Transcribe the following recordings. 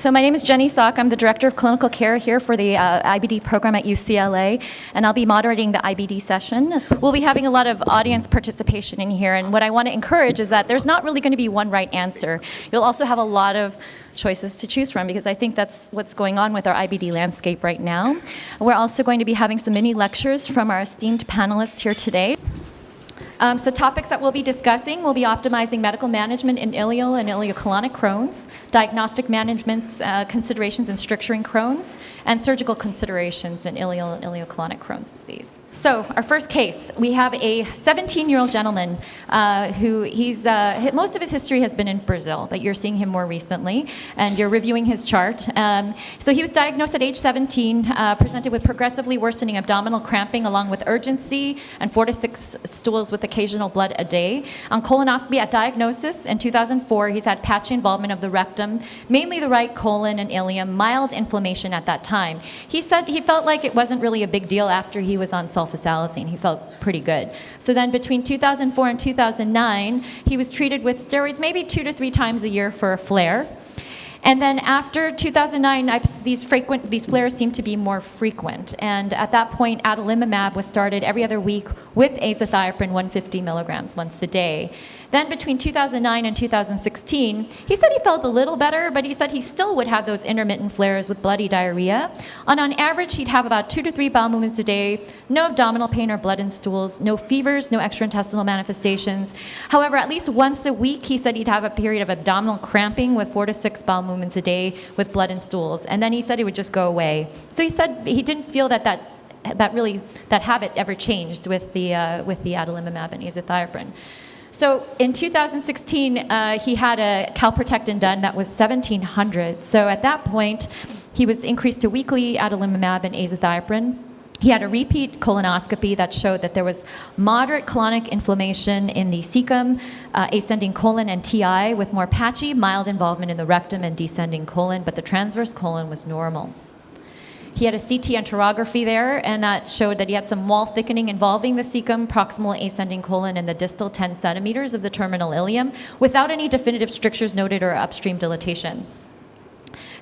So my name is Jenny Sauk. I'm the Director of Clinical Care here for the IBD program at UCLA, and I'll be moderating the IBD session. We'll be having a lot of audience participation in here, and what I want to encourage is that there's not really going to be one right answer. You'll also have a lot of choices to choose from, because I think that's what's going on with our IBD landscape right now. We're also going to be having some mini lectures from our esteemed panelists here today. So topics that we'll be discussing will be optimizing medical management in ileal and ileocolonic Crohn's, diagnostic management considerations in stricturing Crohn's, and surgical considerations in ileal and ileocolonic Crohn's disease. So our first case, we have a 17-year-old gentleman who most of his history has been in Brazil, but you're seeing him more recently, and you're reviewing his chart. So he was diagnosed at age 17, presented with progressively worsening abdominal cramping along with urgency and 4 to 6 stools with occasional blood a day. On colonoscopy at diagnosis in 2004, he's had patchy involvement of the rectum, mainly the right colon and ileum, mild inflammation at that time. He said he felt like it wasn't really a big deal after he was on sulfasalazine. He felt pretty good. So then between 2004 and 2009, he was treated with steroids maybe 2 to 3 times a year for a flare. And then after 2009, these flares seemed to be more frequent. And at that point, adalimumab was started every other week with azathioprine 150 milligrams once a day. Then between 2009 and 2016, he said he felt a little better, but he said he still would have those intermittent flares with bloody diarrhea. On average, he'd have about 2 to 3 bowel movements a day, no abdominal pain or blood in stools, no fevers, no extraintestinal manifestations. However, at least once a week, he said he'd have a period of abdominal cramping with 4 to 6 bowel movements a day with blood in stools. And then he said it would just go away. So he said he didn't feel that habit ever changed with the adalimumab and azathioprine. So in 2016, he had a calprotectin done that was 1,700. So at that point, he was increased to weekly adalimumab and azathioprine. He had a repeat colonoscopy that showed that there was moderate colonic inflammation in the cecum, ascending colon, and TI, with more patchy, mild involvement in the rectum and descending colon, but the transverse colon was normal. He had a CT enterography there, and that showed that he had some wall thickening involving the cecum, proximal ascending colon, and the distal 10 centimeters of the terminal ileum, without any definitive strictures noted or upstream dilatation.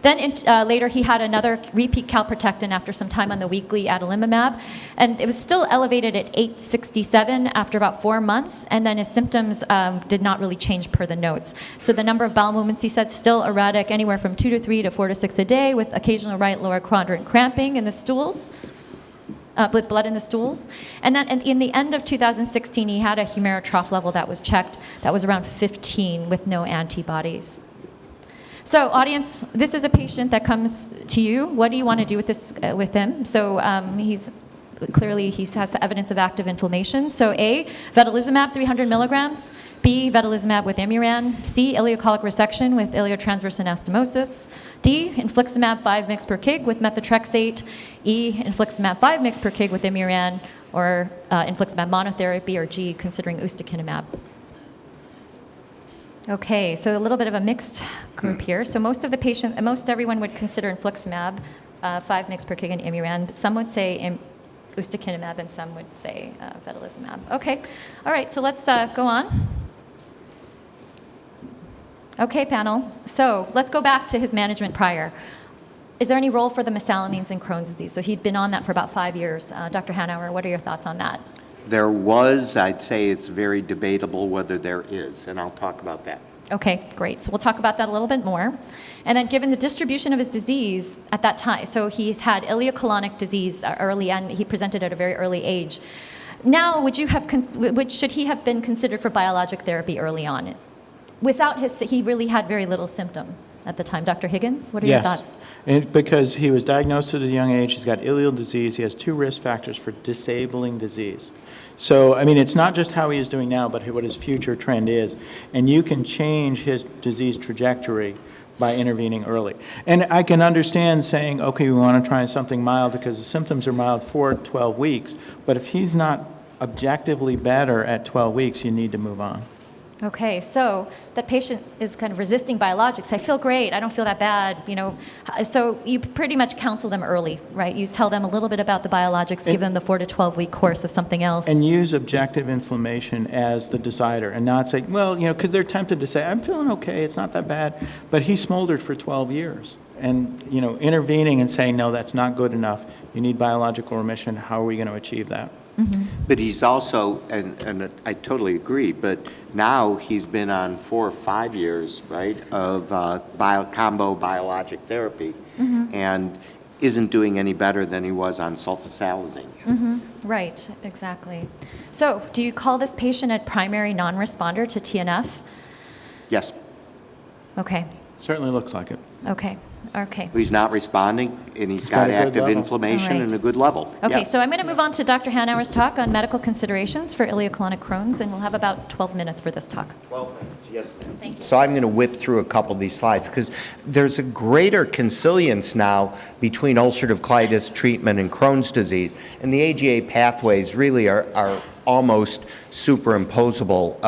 Then later he had another repeat calprotectin after some time on the weekly adalimumab, and it was still elevated at 867 after about 4 months, and then his symptoms did not really change per the notes. So the number of bowel movements, he said, still erratic, anywhere from 2 to 3 to 4 to 6 a day, with occasional right lower quadrant cramping in the stools. With blood in the stools. And then in the end of 2016, he had a Humira trough level that was checked that was around 15 with no antibodies. So audience, this is a patient that comes to you. What do you want to do with this with him? So he has evidence of active inflammation. So A, vedolizumab 300 milligrams. B, vedolizumab with Imuran. C, ileocolic resection with ileotransverse anastomosis. D, infliximab 5 mg per kg with methotrexate. E, infliximab 5 mg per kg with Imuran, or infliximab monotherapy, or G, considering ustekinumab. Okay, so a little bit of a mixed group here. So most everyone would consider infliximab 5 mg per kg and Imuran, but some would say ustekinumab and some would say vedolizumab. Okay, all right, so let's go on. Okay, panel, so let's go back to his management prior. Is there any role for the mesalamines in Crohn's disease? So he'd been on that for about 5 years. Dr. Hanauer, what are your thoughts on that? There was. I'd say it's very debatable whether there is, and I'll talk about that. Okay, great. So we'll talk about that a little bit more. And then given the distribution of his disease at that time, so he's had ileocolonic disease early, and he presented at a very early age. Now, should he have been considered for biologic therapy early on? He really had very little symptom at the time. Dr. Higgins, what are your thoughts? Because he was diagnosed at a young age, he's got ileal disease, he has 2 risk factors for disabling disease. So, I mean, it's not just how he is doing now, but what his future trend is. And you can change his disease trajectory by intervening early. And I can understand saying, okay, we want to try something mild because the symptoms are mild for 12 weeks. But if he's not objectively better at 12 weeks, you need to move on. Okay, so that patient is kind of resisting biologics. I feel great. I don't feel that bad. So you pretty much counsel them early, right? You tell them a little bit about the biologics, give them the 4 to 12-week course of something else. And use objective inflammation as the decider, and not say, well, because they're tempted to say, I'm feeling okay, it's not that bad, but he smoldered for 12 years. And, intervening and saying, no, that's not good enough. You need biological remission. How are we going to achieve that? Mm-hmm. But he's also, and I totally agree, but now he's been on 4 or 5 years, right, of combo biologic therapy, and isn't doing any better than he was on sulfasalazine. Right, exactly. So do you call this patient a primary non-responder to TNF? Yes. Okay, Certainly looks like it. okay. He's not responding, and he's got got a good active level. inflammation All right. and a good level. Okay, Yeah. so I'm going to move on to Dr. Hanauer's talk on medical considerations for ileocolonic Crohn's, and we'll have about 12 minutes for this talk. 12 minutes, yes, ma'am. Thank you. So I'm going to whip through a couple of these slides because there's a greater consilience now between ulcerative colitis treatment and Crohn's disease, and the AGA pathways really are almost superimposable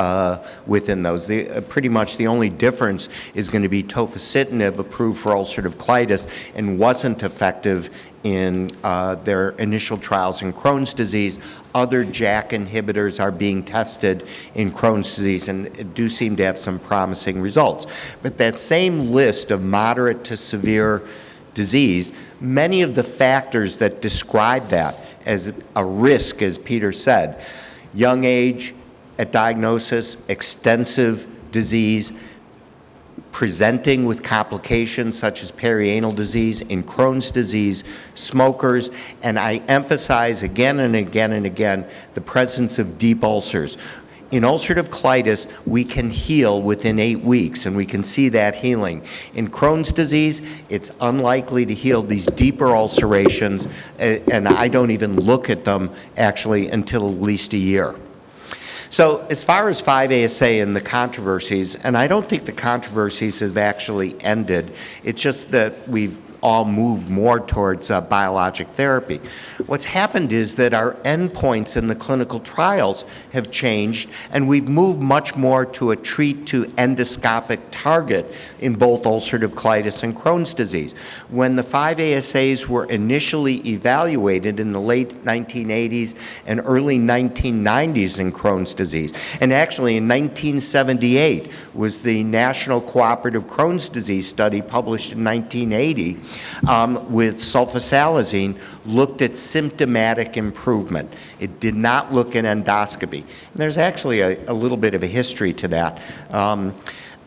within those. Pretty much the only difference is going to be tofacitinib, approved for ulcerative colitis, and wasn't effective in their initial trials in Crohn's disease. Other JAK inhibitors are being tested in Crohn's disease and do seem to have some promising results. But that same list of moderate to severe disease, many of the factors that describe that as a risk, as Peter said, young age at diagnosis, extensive disease, presenting with complications such as perianal disease, in Crohn's disease, smokers, and I emphasize again and again and again the presence of deep ulcers. In ulcerative colitis, we can heal within 8 weeks, and we can see that healing. In Crohn's disease, it's unlikely to heal these deeper ulcerations, and I don't even look at them actually until at least a year. So as far as 5-ASA and the controversies, and I don't think the controversies have actually ended, it's just that we've all moved more towards biologic therapy. What's happened is that our endpoints in the clinical trials have changed, and we've moved much more to a treat to endoscopic target in both ulcerative colitis and Crohn's disease. When the 5-ASAs were initially evaluated in the late 1980s and early 1990s in Crohn's disease, and actually in 1978 was the National Cooperative Crohn's Disease Study published in 1980, with sulfasalazine, looked at symptomatic improvement. It did not look at endoscopy. And there's actually a little bit of a history to that.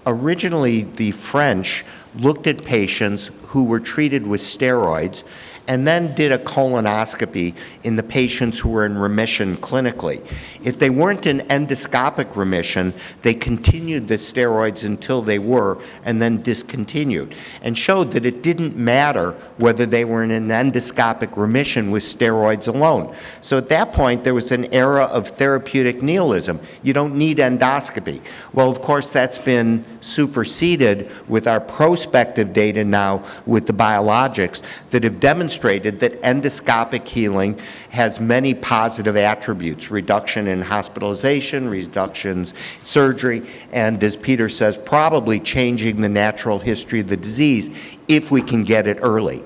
Originally, the French looked at patients who were treated with steroids and then did a colonoscopy in the patients who were in remission clinically. If they weren't in endoscopic remission, they continued the steroids until they were, and then discontinued, and showed that it didn't matter whether they were in an endoscopic remission with steroids alone. So at that point, there was an era of therapeutic nihilism. You don't need endoscopy. Well, of course, that's been superseded with our prospective data now with the biologics that have demonstrated that endoscopic healing has many positive attributes: reduction in hospitalization, reductions in surgery, and as Peter says, probably changing the natural history of the disease if we can get it early.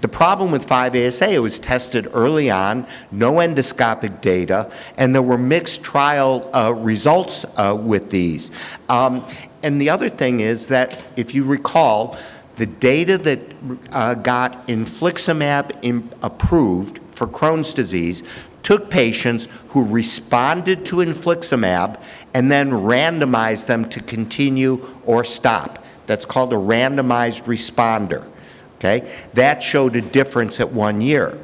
The problem with 5-ASA, it was tested early on, no endoscopic data, and there were mixed trial results with these. And the other thing is that, if you recall, the data that got infliximab approved for Crohn's disease took patients who responded to infliximab and then randomized them to continue or stop. That's called a randomized responder. Okay? That showed a difference at 1 year.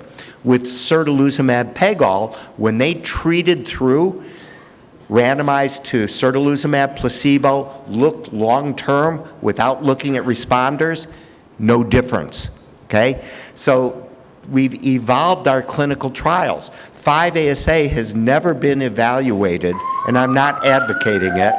With certolizumab pegol, when they treated through, randomized to certolizumab placebo, looked long-term without looking at responders, no difference, okay? So we've evolved our clinical trials. 5-ASA has never been evaluated, and I'm not advocating it,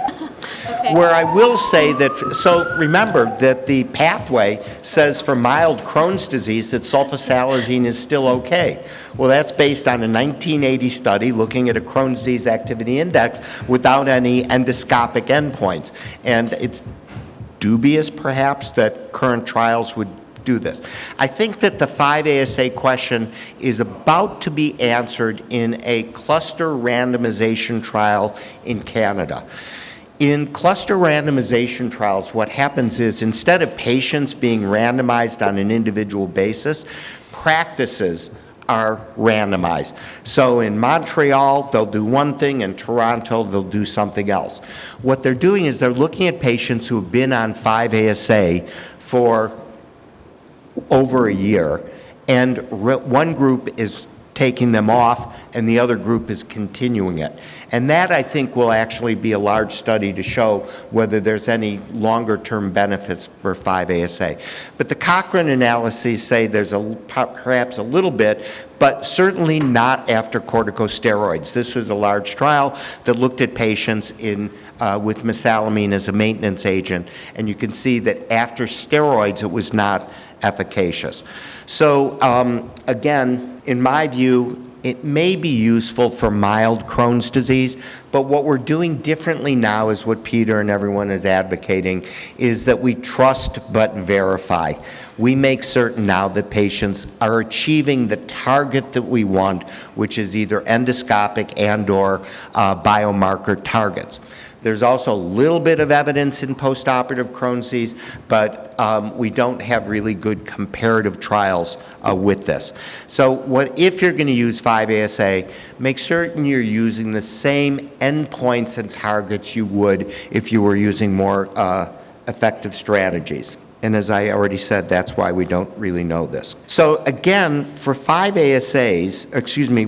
Where I will say that, so remember that the pathway says for mild Crohn's disease that sulfasalazine is still okay. Well, that's based on a 1980 study looking at a Crohn's disease activity index without any endoscopic endpoints. And it's dubious, perhaps, that current trials would do this. I think that the 5-ASA question is about to be answered in a cluster randomization trial in Canada. In cluster randomization trials, what happens is instead of patients being randomized on an individual basis, practices are randomized. So in Montreal, they'll do one thing, in Toronto, they'll do something else. What they're doing is they're looking at patients who have been on 5-ASA for over a year, and one group is taking them off and the other group is continuing it. And that, I think, will actually be a large study to show whether there's any longer term benefits for 5-ASA. But the Cochrane analyses say there's perhaps a little bit, but certainly not after corticosteroids. This was a large trial that looked at patients with mesalamine as a maintenance agent, and you can see that after steroids it was not efficacious. So again, in my view, it may be useful for mild Crohn's disease, but what we're doing differently now is what Peter and everyone is advocating, is that we trust but verify. We make certain now that patients are achieving the target that we want, which is either endoscopic and/or biomarker targets. There's also a little bit of evidence in postoperative Crohn's disease, but we don't have really good comparative trials with this. So if you're going to use 5-ASA, make certain you're using the same endpoints and targets you would if you were using more effective strategies. And as I already said, that's why we don't really know this. So again, for 5-ASAs,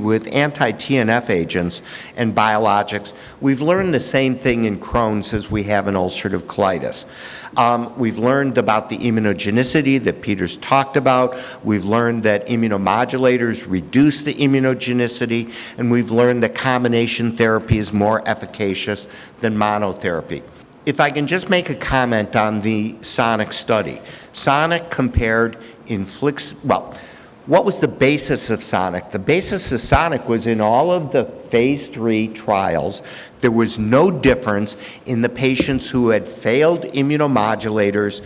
with anti-TNF agents and biologics, we've learned the same thing in Crohn's as we have in ulcerative colitis. We've learned about the immunogenicity that Peter's talked about. We've learned that immunomodulators reduce the immunogenicity, and we've learned that combination therapy is more efficacious than monotherapy. If I can just make a comment on the Sonic study. Sonic compared what was the basis of Sonic? The basis of Sonic was in all of the phase 3 trials, there was no difference in the patients who had failed immunomodulators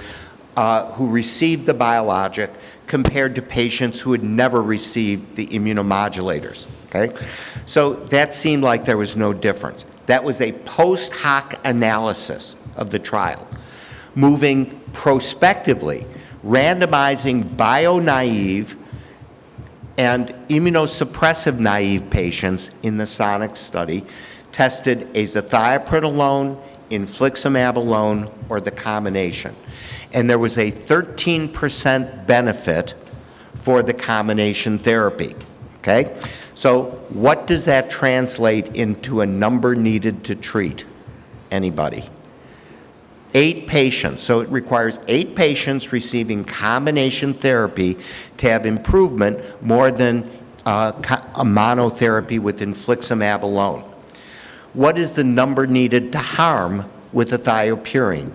who received the biologic compared to patients who had never received the immunomodulators, okay? So that seemed like there was no difference. That was a post hoc analysis of the trial. Moving prospectively, randomizing bio-naive and immunosuppressive naive patients in the Sonic study tested azathioprine alone, infliximab alone, or the combination. And there was a 13% benefit for the combination therapy, okay? So what does that translate into a number needed to treat? Anybody? 8 patients. So it requires 8 patients receiving combination therapy to have improvement more than a monotherapy with infliximab alone. What is the number needed to harm with thiopurine?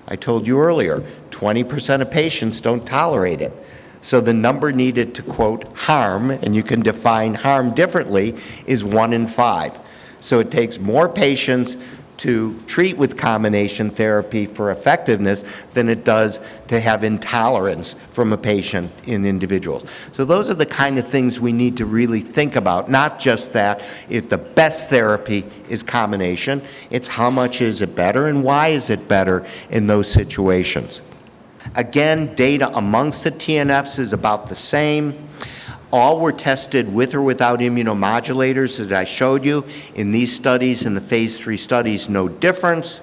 I told you earlier, 20% of patients don't tolerate it. So the number needed to, quote, harm, and you can define harm differently, is 1 in 5. So it takes more patients to treat with combination therapy for effectiveness than it does to have intolerance from a patient in individuals. So those are the kind of things we need to really think about, not just that if the best therapy is combination, it's how much is it better and why is it better in those situations. Again, data amongst the TNFs is about the same. All were tested with or without immunomodulators that I showed you. In these studies, in the phase 3 studies, no difference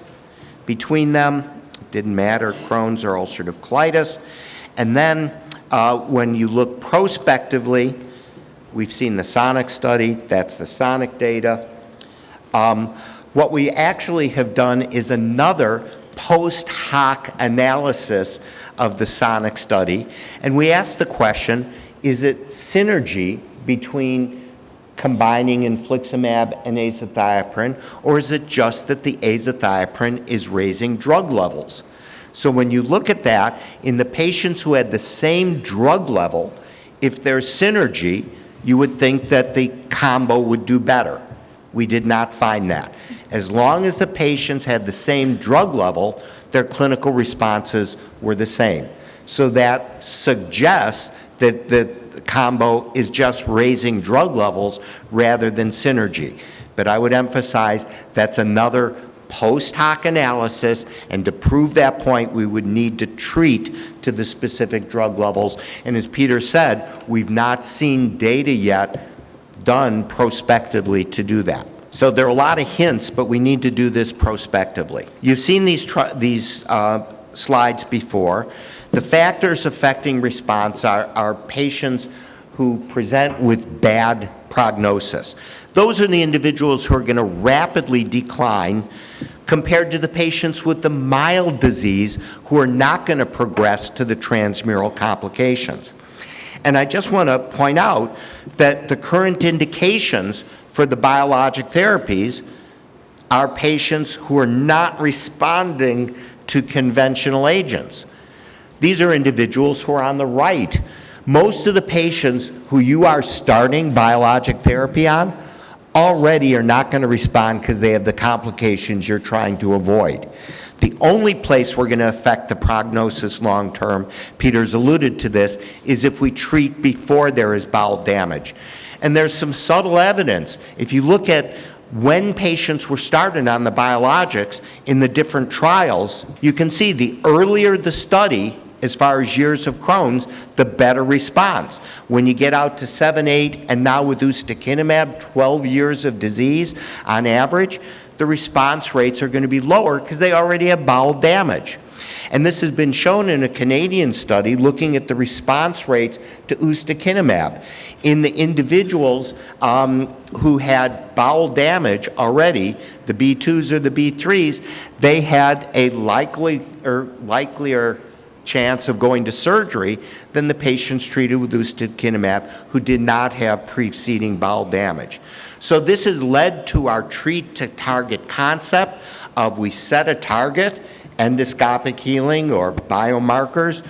between them. It didn't matter, Crohn's or ulcerative colitis. And then when you look prospectively, we've seen the Sonic study, that's the Sonic data. What we actually have done is another post hoc analysis of the Sonic study, and we asked the question, is it synergy between combining infliximab and azathioprine, or is it just that the azathioprine is raising drug levels? So when you look at that, in the patients who had the same drug level, if there's synergy, you would think that the combo would do better. We did not find that. As long as the patients had the same drug level, their clinical responses were the same. So that suggests that the combo is just raising drug levels rather than synergy. But I would emphasize that's another post hoc analysis, and to prove that point, we would need to treat to the specific drug levels. And as Peter said, we've not seen data yet done prospectively to do that. So there are a lot of hints, but we need to do this prospectively. You've seen these slides before. The factors affecting response are patients who present with bad prognosis. Those are the individuals who are going to rapidly decline compared to the patients with the mild disease who are not going to progress to the transmural complications. And I just want to point out that the current indications for the biologic therapies are patients who are not responding to conventional agents. These are individuals who are on the right. Most of the patients who you are starting biologic therapy on already are not going to respond because they have the complications you're trying to avoid. The only place we're going to affect the prognosis long term, Peter's alluded to this, is if we treat before there is bowel damage. And there's some subtle evidence. If you look at when patients were started on the biologics in the different trials, you can see the earlier the study, as far as years of Crohn's, the better response. When you get out to 7, 8, and now with ustekinumab, 12 years of disease on average, the response rates are going to be lower because they already have bowel damage. And this has been shown in a Canadian study looking at the response rates to ustekinumab. In the individuals who had bowel damage already, the B2s or the B3s, they had a likelier chance of going to surgery than the patients treated with ustekinumab who did not have preceding bowel damage. So this has led to our treat to target concept of we set a target, endoscopic healing or biomarkers.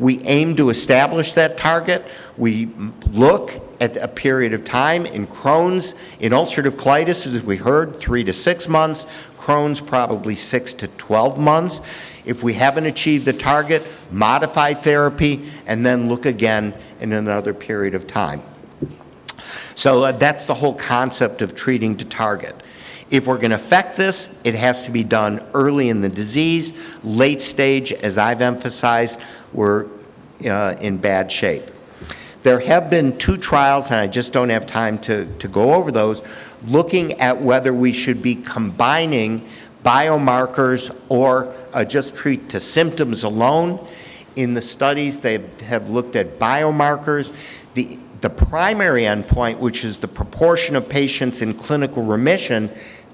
We aim to establish that target. We look at a period of time. In Crohn's, in ulcerative colitis, as we heard, 3 to 6 months. Crohn's, probably 6 to 12 months. If we haven't achieved the target, modify therapy, and then look again in another period of time. So that's the whole concept of treating to target. If we're going to affect this, it has to be done early in the disease. Late stage, as I've emphasized, we're in bad shape. There have been 2 trials, and I just don't have time to go over those, looking at whether we should be combining biomarkers or just treat to symptoms alone. In the studies, they have looked at biomarkers. The primary endpoint, which is the proportion of patients in clinical remission,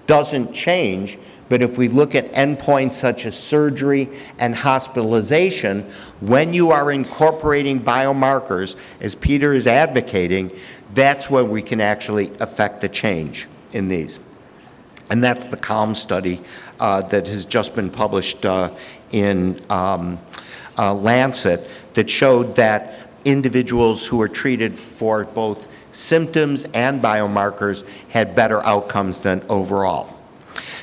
doesn't change. But if we look at endpoints such as surgery and hospitalization, when you are incorporating biomarkers, as Peter is advocating, that's where we can actually affect the change in these. And that's the CALM study that has just been published in Lancet that showed that individuals who were treated for both symptoms and biomarkers had better outcomes than overall.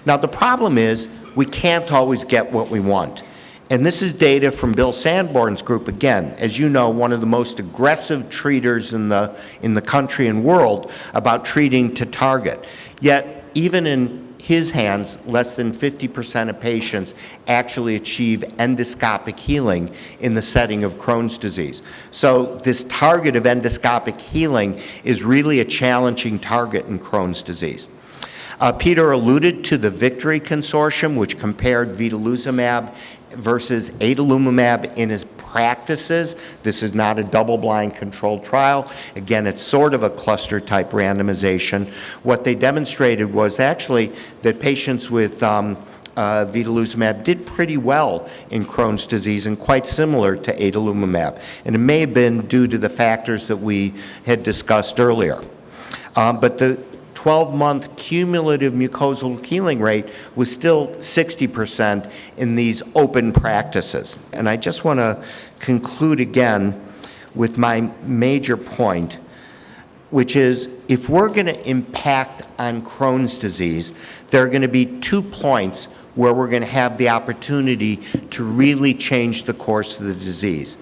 Now the problem is we can't always get what we want. And this is data from Bill Sanborn's group, again, as you know, one of the most aggressive treaters in the country and world about treating to target. Yet even in his hands, less than 50% of patients actually achieve endoscopic healing in the setting of Crohn's disease. So this target of endoscopic healing is really a challenging target in Crohn's disease. Peter alluded to the Victory Consortium, which compared vedolizumab versus adalimumab in his practices. This is not a double-blind controlled trial. Again, it's sort of a cluster-type randomization. What they demonstrated was actually that patients with vedolizumab did pretty well in Crohn's disease and quite similar to adalimumab. And it may have been due to the factors that we had discussed earlier. But the 12-month cumulative mucosal healing rate was still 60% in these open practices. And I just want to conclude again with my major point, which is if we're going to impact on Crohn's disease, there are going to be 2 points where we're going to have the opportunity to really change the course of the disease.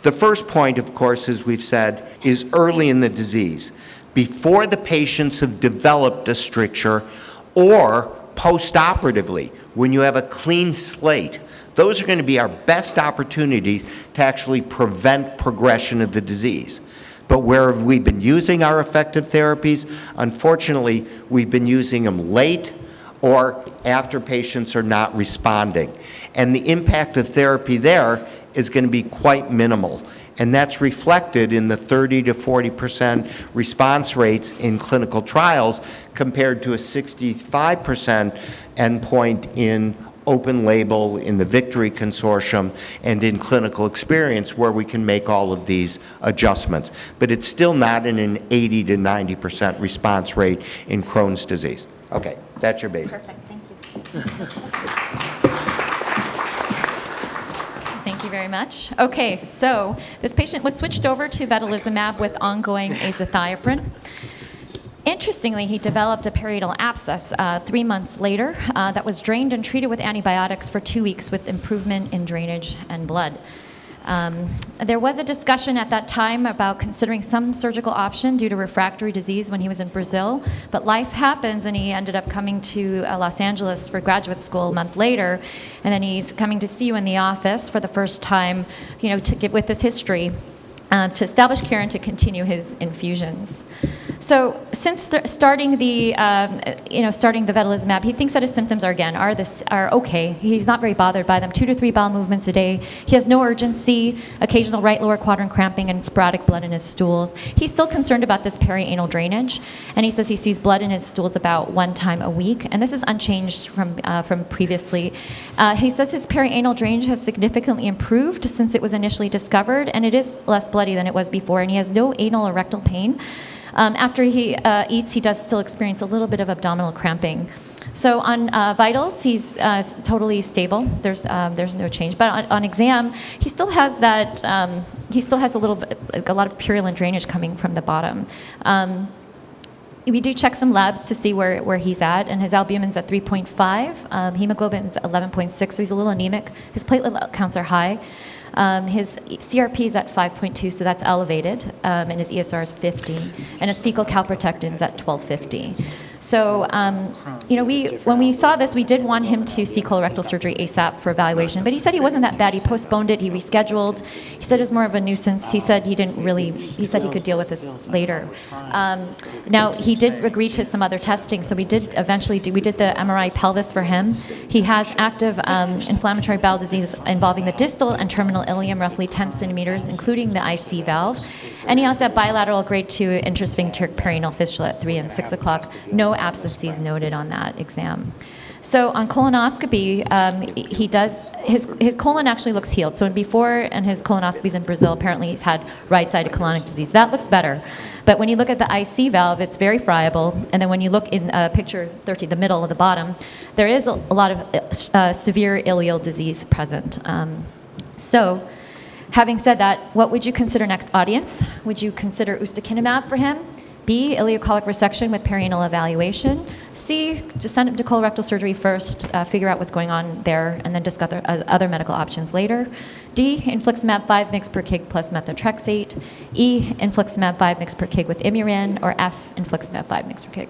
The first point, of course, as we've said, is early in the disease, before the patients have developed a stricture, or post-operatively, when you have a clean slate. Those are going to be our best opportunities to actually prevent progression of the disease. But where have we been using our effective therapies? Unfortunately, we've been using them late or after patients are not responding. And the impact of therapy there is going to be quite minimal. And that's reflected in the 30 to 40% response rates in clinical trials compared to a 65% endpoint in open label, in the Victory Consortium, and in clinical experience where we can make all of these adjustments. But it's still not in an 80 to 90% response rate in Crohn's disease. Okay, that's your basis. Perfect, thank you. Thank you very much. Okay, so this patient was switched over to vedolizumab with ongoing azathioprine. Interestingly, he developed a perianal abscess 3 months later that was drained and treated with antibiotics for 2 weeks with improvement in drainage and blood. There was a discussion at that time about considering some surgical option due to refractory disease when he was in Brazil, but life happens and he ended up coming to Los Angeles for graduate school a month later, and then he's coming to see you in the office for the first time, to get with this history. To establish care and to continue his infusions. So since starting the vedolizumab, he thinks that his symptoms are okay. He's not very bothered by them. 2 to 3 bowel movements a day. He has no urgency, occasional right lower quadrant cramping, and sporadic blood in his stools. He's still concerned about this perianal drainage, and he says he sees blood in his stools about 1 time a week, and this is unchanged from previously. He says his perianal drainage has significantly improved since it was initially discovered, and it is less bloody than it was before, and he has no anal or rectal pain. After he eats, he does still experience a little bit of abdominal cramping. So on vitals, he's totally stable. There's no change. But on exam, he still has that. He still has a lot of purulent drainage coming from the bottom. We do check some labs to see where he's at, and his albumin's at 3.5. Hemoglobin's 11.6, so he's a little anemic. His platelet counts are high. His CRP is at 5.2, so that's elevated, and his ESR is 50, and his fecal calprotectin's at 1250. So, when we saw this, we did want him to see colorectal surgery ASAP for evaluation, but he said he wasn't that bad. He postponed it, he rescheduled. He said it was more of a nuisance. He said he could deal with this later. Now, he did agree to some other testing, so we did the MRI pelvis for him. He has active inflammatory bowel disease involving the distal and terminal ileum, roughly 10 centimeters, including the IC valve. And he also had bilateral grade 2 intrasphincteric perianal fistula at 3 and 6 o'clock. No abscesses noted on that exam. So on colonoscopy, his colon actually looks healed. So before and his colonoscopies in Brazil, apparently he's had right-sided colonic disease. That looks better. But when you look at the IC valve, it's very friable. And then when you look in picture 13, the middle of the bottom, there is a lot of severe ileal disease present. So having said that, what would you consider next, audience? Would you consider ustekinumab for him? B, ileocolic resection with perianal evaluation. C, just send him to colorectal surgery first, figure out what's going on there, and then discuss other medical options later. D, infliximab 5 mg per kg plus methotrexate. E, infliximab 5 mg per kg with Imuran, or F, infliximab 5 mg per kg.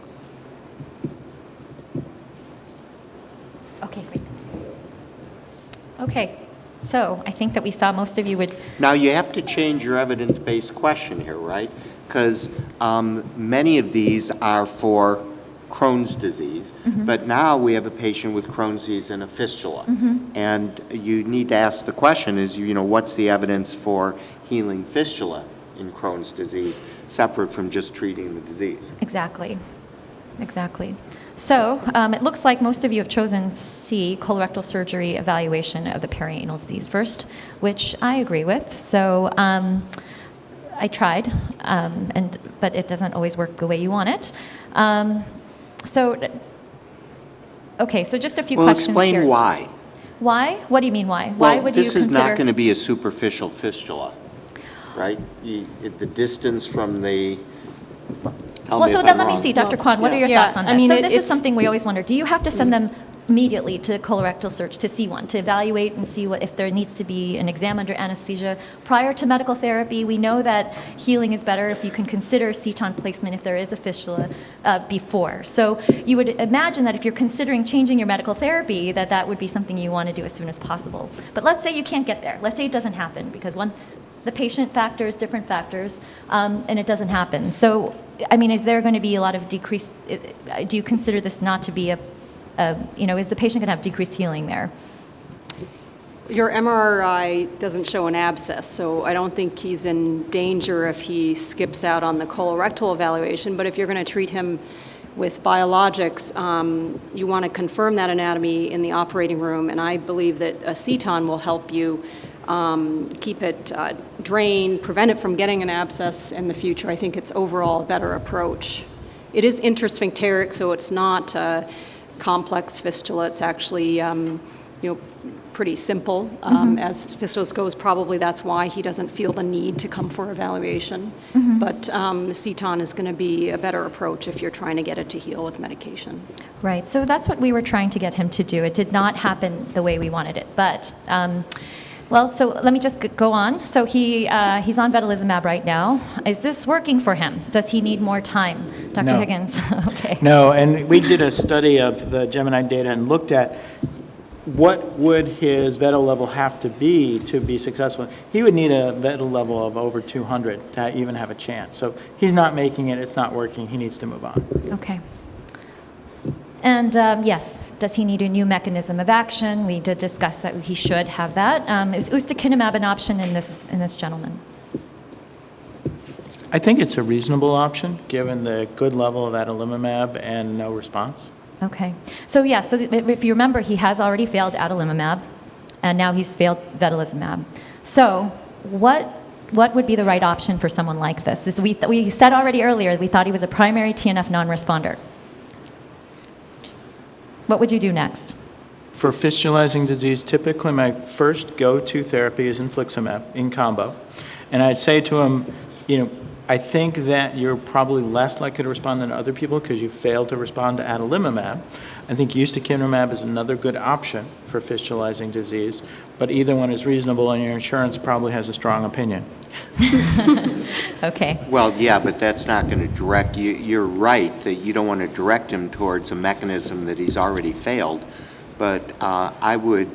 Okay, great. Okay, so I think that we saw most of you would... Now you have to change your evidence-based question here, right? Because many of these are for Crohn's disease, but now we have a patient with Crohn's disease and a fistula. And you need to ask the question is, what's the evidence for healing fistula in Crohn's disease, separate from just treating the disease? Exactly. So it looks like most of you have chosen C, colorectal surgery evaluation of the perianal disease first, which I agree with. So I tried, but it doesn't always work the way you want it. Okay, so just a few Well, questions explain here. why. Why? What do you mean why? Why Well, would you this consider? is not going to be a superficial fistula, right? The distance from the, tell Well, me so if then I'm let me wrong. see, Dr. Kwaan, what are your Yeah, thoughts on I this? mean, So this is it's- something we always wonder. Do you have to send them immediately to colorectal search to see one, to evaluate and see if there needs to be an exam under anesthesia prior to medical therapy? We know that healing is better if you can consider ceton placement if there is a fistula before. So you would imagine that if you're considering changing your medical therapy, that would be something you want to do as soon as possible. But let's say you can't get there. Let's say it doesn't happen because the patient factors, different factors, and it doesn't happen. So, I mean, is there going to be a lot of decrease? Do you consider this not to be is the patient going to have decreased healing there? Your MRI doesn't show an abscess, so I don't think he's in danger if he skips out on the colorectal evaluation. But if you're going to treat him with biologics, you want to confirm that anatomy in the operating room, and I believe that a ceton will help you keep it drained, prevent it from getting an abscess in the future. I think it's overall a better approach. It is intersphincteric, so it's not a complex fistula. It's actually, pretty simple. As fistulas goes, probably that's why he doesn't feel the need to come for evaluation. But the ceton is going to be a better approach if you're trying to get it to heal with medication. Right. So that's what we were trying to get him to do. It did not happen the way we wanted it, but. So let me just go on. So he's on vedolizumab right now. Is this working for him? Does he need more time? Dr. No. Higgins? Okay. No, and we did a study of the Gemini data and looked at what would his VEDO level have to be successful. He would need a VEDO level of over 200 to even have a chance. So he's not making it, it's not working, he needs to move on. Okay. And yes, does he need a new mechanism of action? We did discuss that he should have that. Is ustekinumab an option in this gentleman? I think it's a reasonable option, given the good level of adalimumab and no response. Okay. So yeah, so if you remember, he has already failed adalimumab, and now he's failed vedolizumab. So what would be the right option for someone like this? We said already earlier, we thought he was a primary TNF non-responder. What would you do next? For fistulizing disease, typically my first go-to therapy is infliximab in combo. And I'd say to him, I think that you're probably less likely to respond than other people because you failed to respond to adalimumab. I think ustekinumab is another good option for fistulizing disease, but either one is reasonable and your insurance probably has a strong opinion. Okay. Well, yeah, but that's not going to direct you. You're right that you don't want to direct him towards a mechanism that he's already failed. But I would,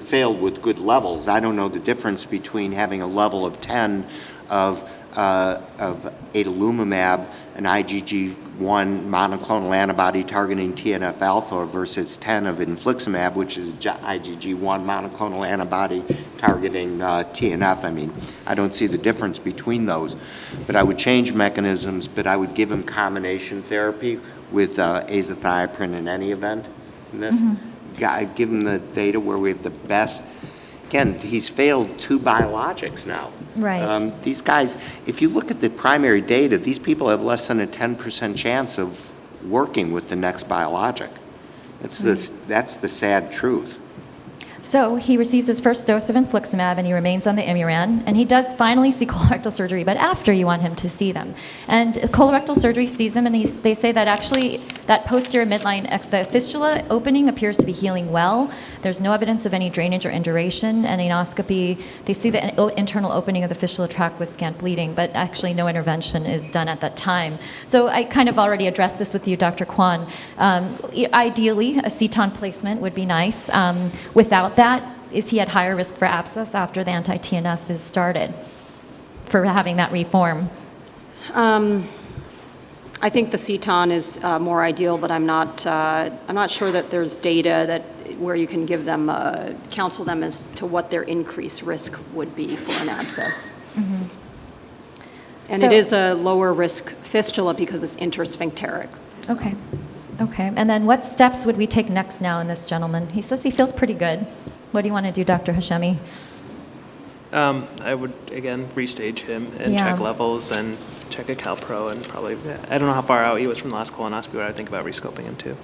failed with good levels. I don't know the difference between having a level of 10 of adalimumab, an IgG1 monoclonal antibody targeting TNF-alpha versus 10 of infliximab, which is IgG1 monoclonal antibody targeting TNF. I mean, I don't see the difference between those. But I would change mechanisms, but I would give him combination therapy with azathioprine in any event. In this, give him the data where we have the best. Again, he's failed 2 biologics now. Right. These guys, if you look at the primary data, these people have less than a 10% chance of working with the next biologic. That's the sad truth. So he receives his first dose of infliximab and he remains on the Imuran, and he does finally see colorectal surgery, but after you want him to see them. And colorectal surgery sees him, and they say that actually that posterior midline, the fistula opening appears to be healing well. There's no evidence of any drainage or induration, and anoscopy, they see the internal opening of the fistula tract with scant bleeding, but actually no intervention is done at that time. So I kind of already addressed this with you, Dr. Kwaan. Ideally, a ceton placement would be nice. Without that, is he at higher risk for abscess after the anti-TNF is started for having that reform? I think the ceton is more ideal, but I'm not sure that there's data where you can give them counsel them as to what their increased risk would be for an abscess. And So- it is a lower risk fistula because it's intersphincteric. So. Okay. And then what steps would we take next now in this gentleman? He says he feels pretty good. What do you want to do, Dr. Hashemi? I would, again, restage him and Yeah. check levels and check a CalPro and probably, I don't know how far out he was from the last colonoscopy, but I would think about rescoping him too.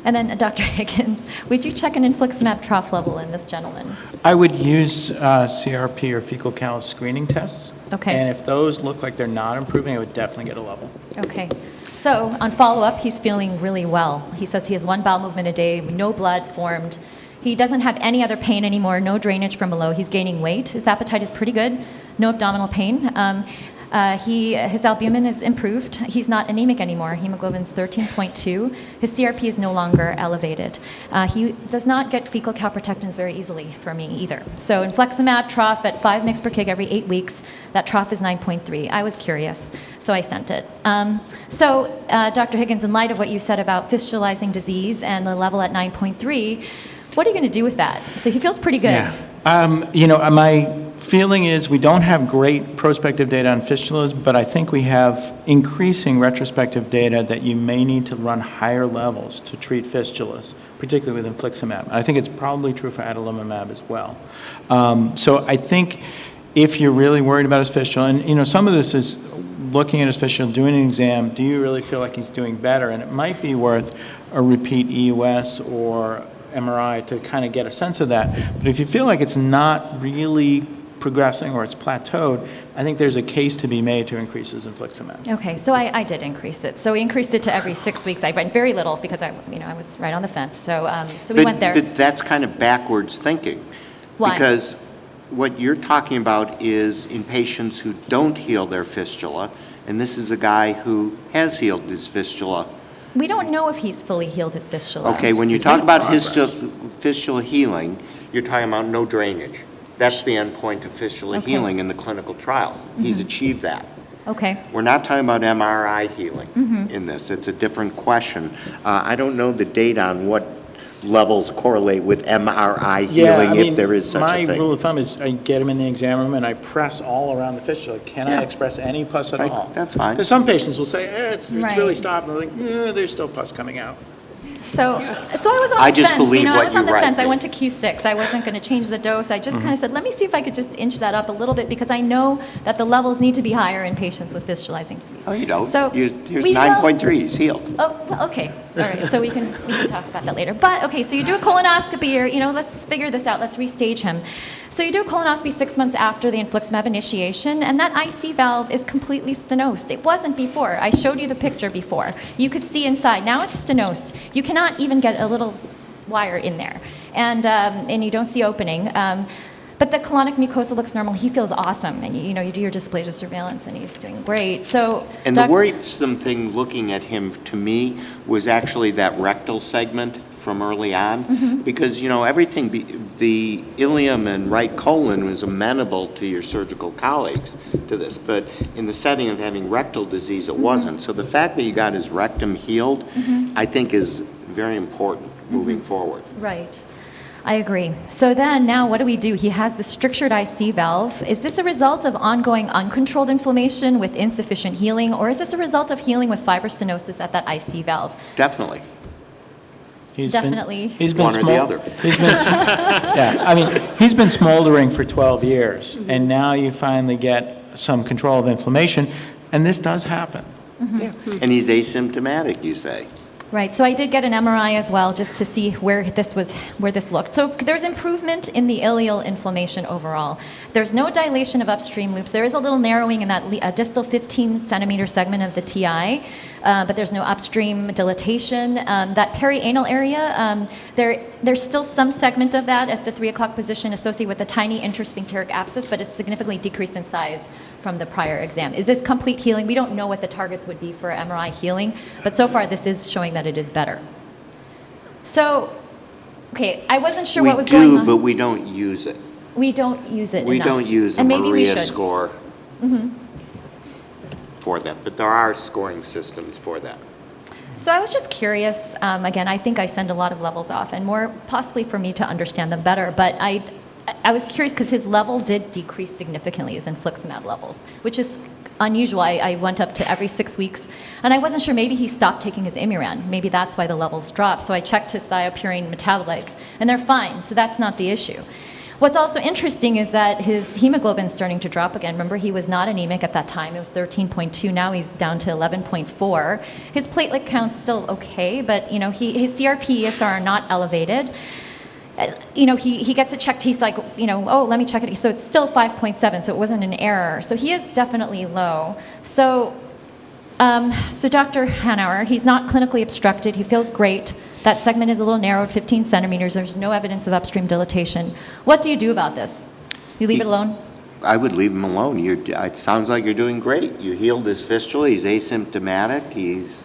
And then Dr. Higgins, would you check an infliximab trough level in this gentleman? I would use CRP or fecal count screening tests. Okay. And if those look like they're not improving, I would definitely get a level. Okay. So on follow-up, he's feeling really well. He says he has 1 bowel movement a day, no blood formed. He doesn't have any other pain anymore, no drainage from below. He's gaining weight. His appetite is pretty good, no abdominal pain. His albumin is improved. He's not anemic anymore. Hemoglobin's 13.2. His CRP is no longer elevated. He does not get fecal calprotectins very easily for me either. So infliximab trough at 5 mg per kg every 8 weeks. That trough is 9.3. I was curious, so I sent it. Dr. Higgins, in light of what you said about fistulizing disease and the level at 9.3, what are you going to do with that? So he feels pretty good. Yeah. My feeling is we don't have great prospective data on fistulas, but I think we have increasing retrospective data that you may need to run higher levels to treat fistulas, particularly with infliximab. I think it's probably true for adalimumab as well. So I think if you're really worried about his fistula, and some of this is looking at his fistula, doing an exam, do you really feel like he's doing better? And it might be worth a repeat EUS or MRI to kind of get a sense of that. But if you feel like it's not really progressing or it's plateaued, I think there's a case to be made to increase his infliximab. Okay, so I did increase it. So we increased it to every 6 weeks. I went very little because I was right on the fence. So we went there. But that's kind of backwards thinking. Why? Because what you're talking about is in patients who don't heal their fistula, and this is a guy who has healed his fistula. We don't know if he's fully healed his fistula. Okay, when you He's talk made about progress. fistula healing, you're talking about no drainage. That's the endpoint of fistula Okay. healing in the clinical trials. He's achieved that. Okay. We're not talking about MRI healing in this. It's a different question. I don't know the data on what levels correlate with MRI healing, if there is such a my thing. rule of thumb is I get him in the exam room and I press all around the fistula. Can I Yeah. express any pus at Right, all? that's fine. Because some patients will say, it's Right. really stopped. And they're like, there's still pus coming out. So I was on I the just fence. believe I what was on you the write. fence. I went to Q6. I wasn't going to change the dose. I just kind of said, let me see if I could just inch that up a little bit because I know that the levels need to be higher in patients with fistulizing disease. Oh, you don't. So Here's we 9.3. He's healed. Oh, well, okay. All right. So we can talk about that later. But okay, so you do a colonoscopy, or let's figure this out. Let's restage him. So you do a colonoscopy 6 months after the infliximab initiation, and that IC valve is completely stenosed. It wasn't before. I showed you the picture before. You could see inside. Now it's stenosed. You cannot even get a little wire in there, and you don't see opening. But the colonic mucosa looks normal. He feels awesome, and you do your dysplasia surveillance, and he's doing great. So, And the worrisome thing looking at him to me was actually that rectal segment from early on, because everything, the ileum and right colon was amenable to your surgical colleagues to this, but in the setting of having rectal disease, it wasn't. So the fact that you got his rectum healed, I think is very important moving forward. Right. I agree. So then now what do we do? He has the strictured IC valve. Is this a result of ongoing uncontrolled inflammation with insufficient healing, or is this a result of healing with fibrostenosis at that IC valve? Definitely. Definitely. He's been One or the other. He's been smoldering for 12 years, and now you finally get some control of inflammation, and this does happen. Yeah. And he's asymptomatic, you say. Right. So I did get an MRI as well, just to see where this looked. So there's improvement in the ileal inflammation overall. There's no dilation of upstream loops. There is a little narrowing in that distal 15 centimeter segment of the TI, but there's no upstream dilatation. That perianal area, there's still some segment of that at the 3 o'clock position associated with a tiny intersphincteric abscess, but it's significantly decreased in size from the prior exam. Is this complete healing? We don't know what the targets would be for MRI healing, but so far this is showing that it is better. So, okay, I wasn't sure what was going on. We do, but we don't use it. We don't use it We enough. don't use a And maybe we Maria should. score for that, but there are scoring systems for that. So I was just curious. Again, I think I send a lot of levels off, and more possibly for me to understand them better. But I was curious because his level did decrease significantly, his infliximab levels, which is unusual. I went up to every 6 weeks, and I wasn't sure. Maybe he stopped taking his Imuran. Maybe that's why the levels dropped. So I checked his thiopurine metabolites, and they're fine. So that's not the issue. What's also interesting is that his hemoglobin's starting to drop again. Remember, he was not anemic at that time. It was 13.2. Now he's down to 11.4. His platelet count's still okay, but his CRP, ESR are not elevated. He gets it checked. He's like, oh, let me check it. So it's still 5.7, so it wasn't an error. So he is definitely low. So Dr. Hanauer, he's not clinically obstructed. He feels great. That segment is a little narrowed, 15 centimeters. There's no evidence of upstream dilatation. What do you do about this? You leave it alone? I would leave him alone. It sounds like you're doing great. You healed his fistula. He's asymptomatic.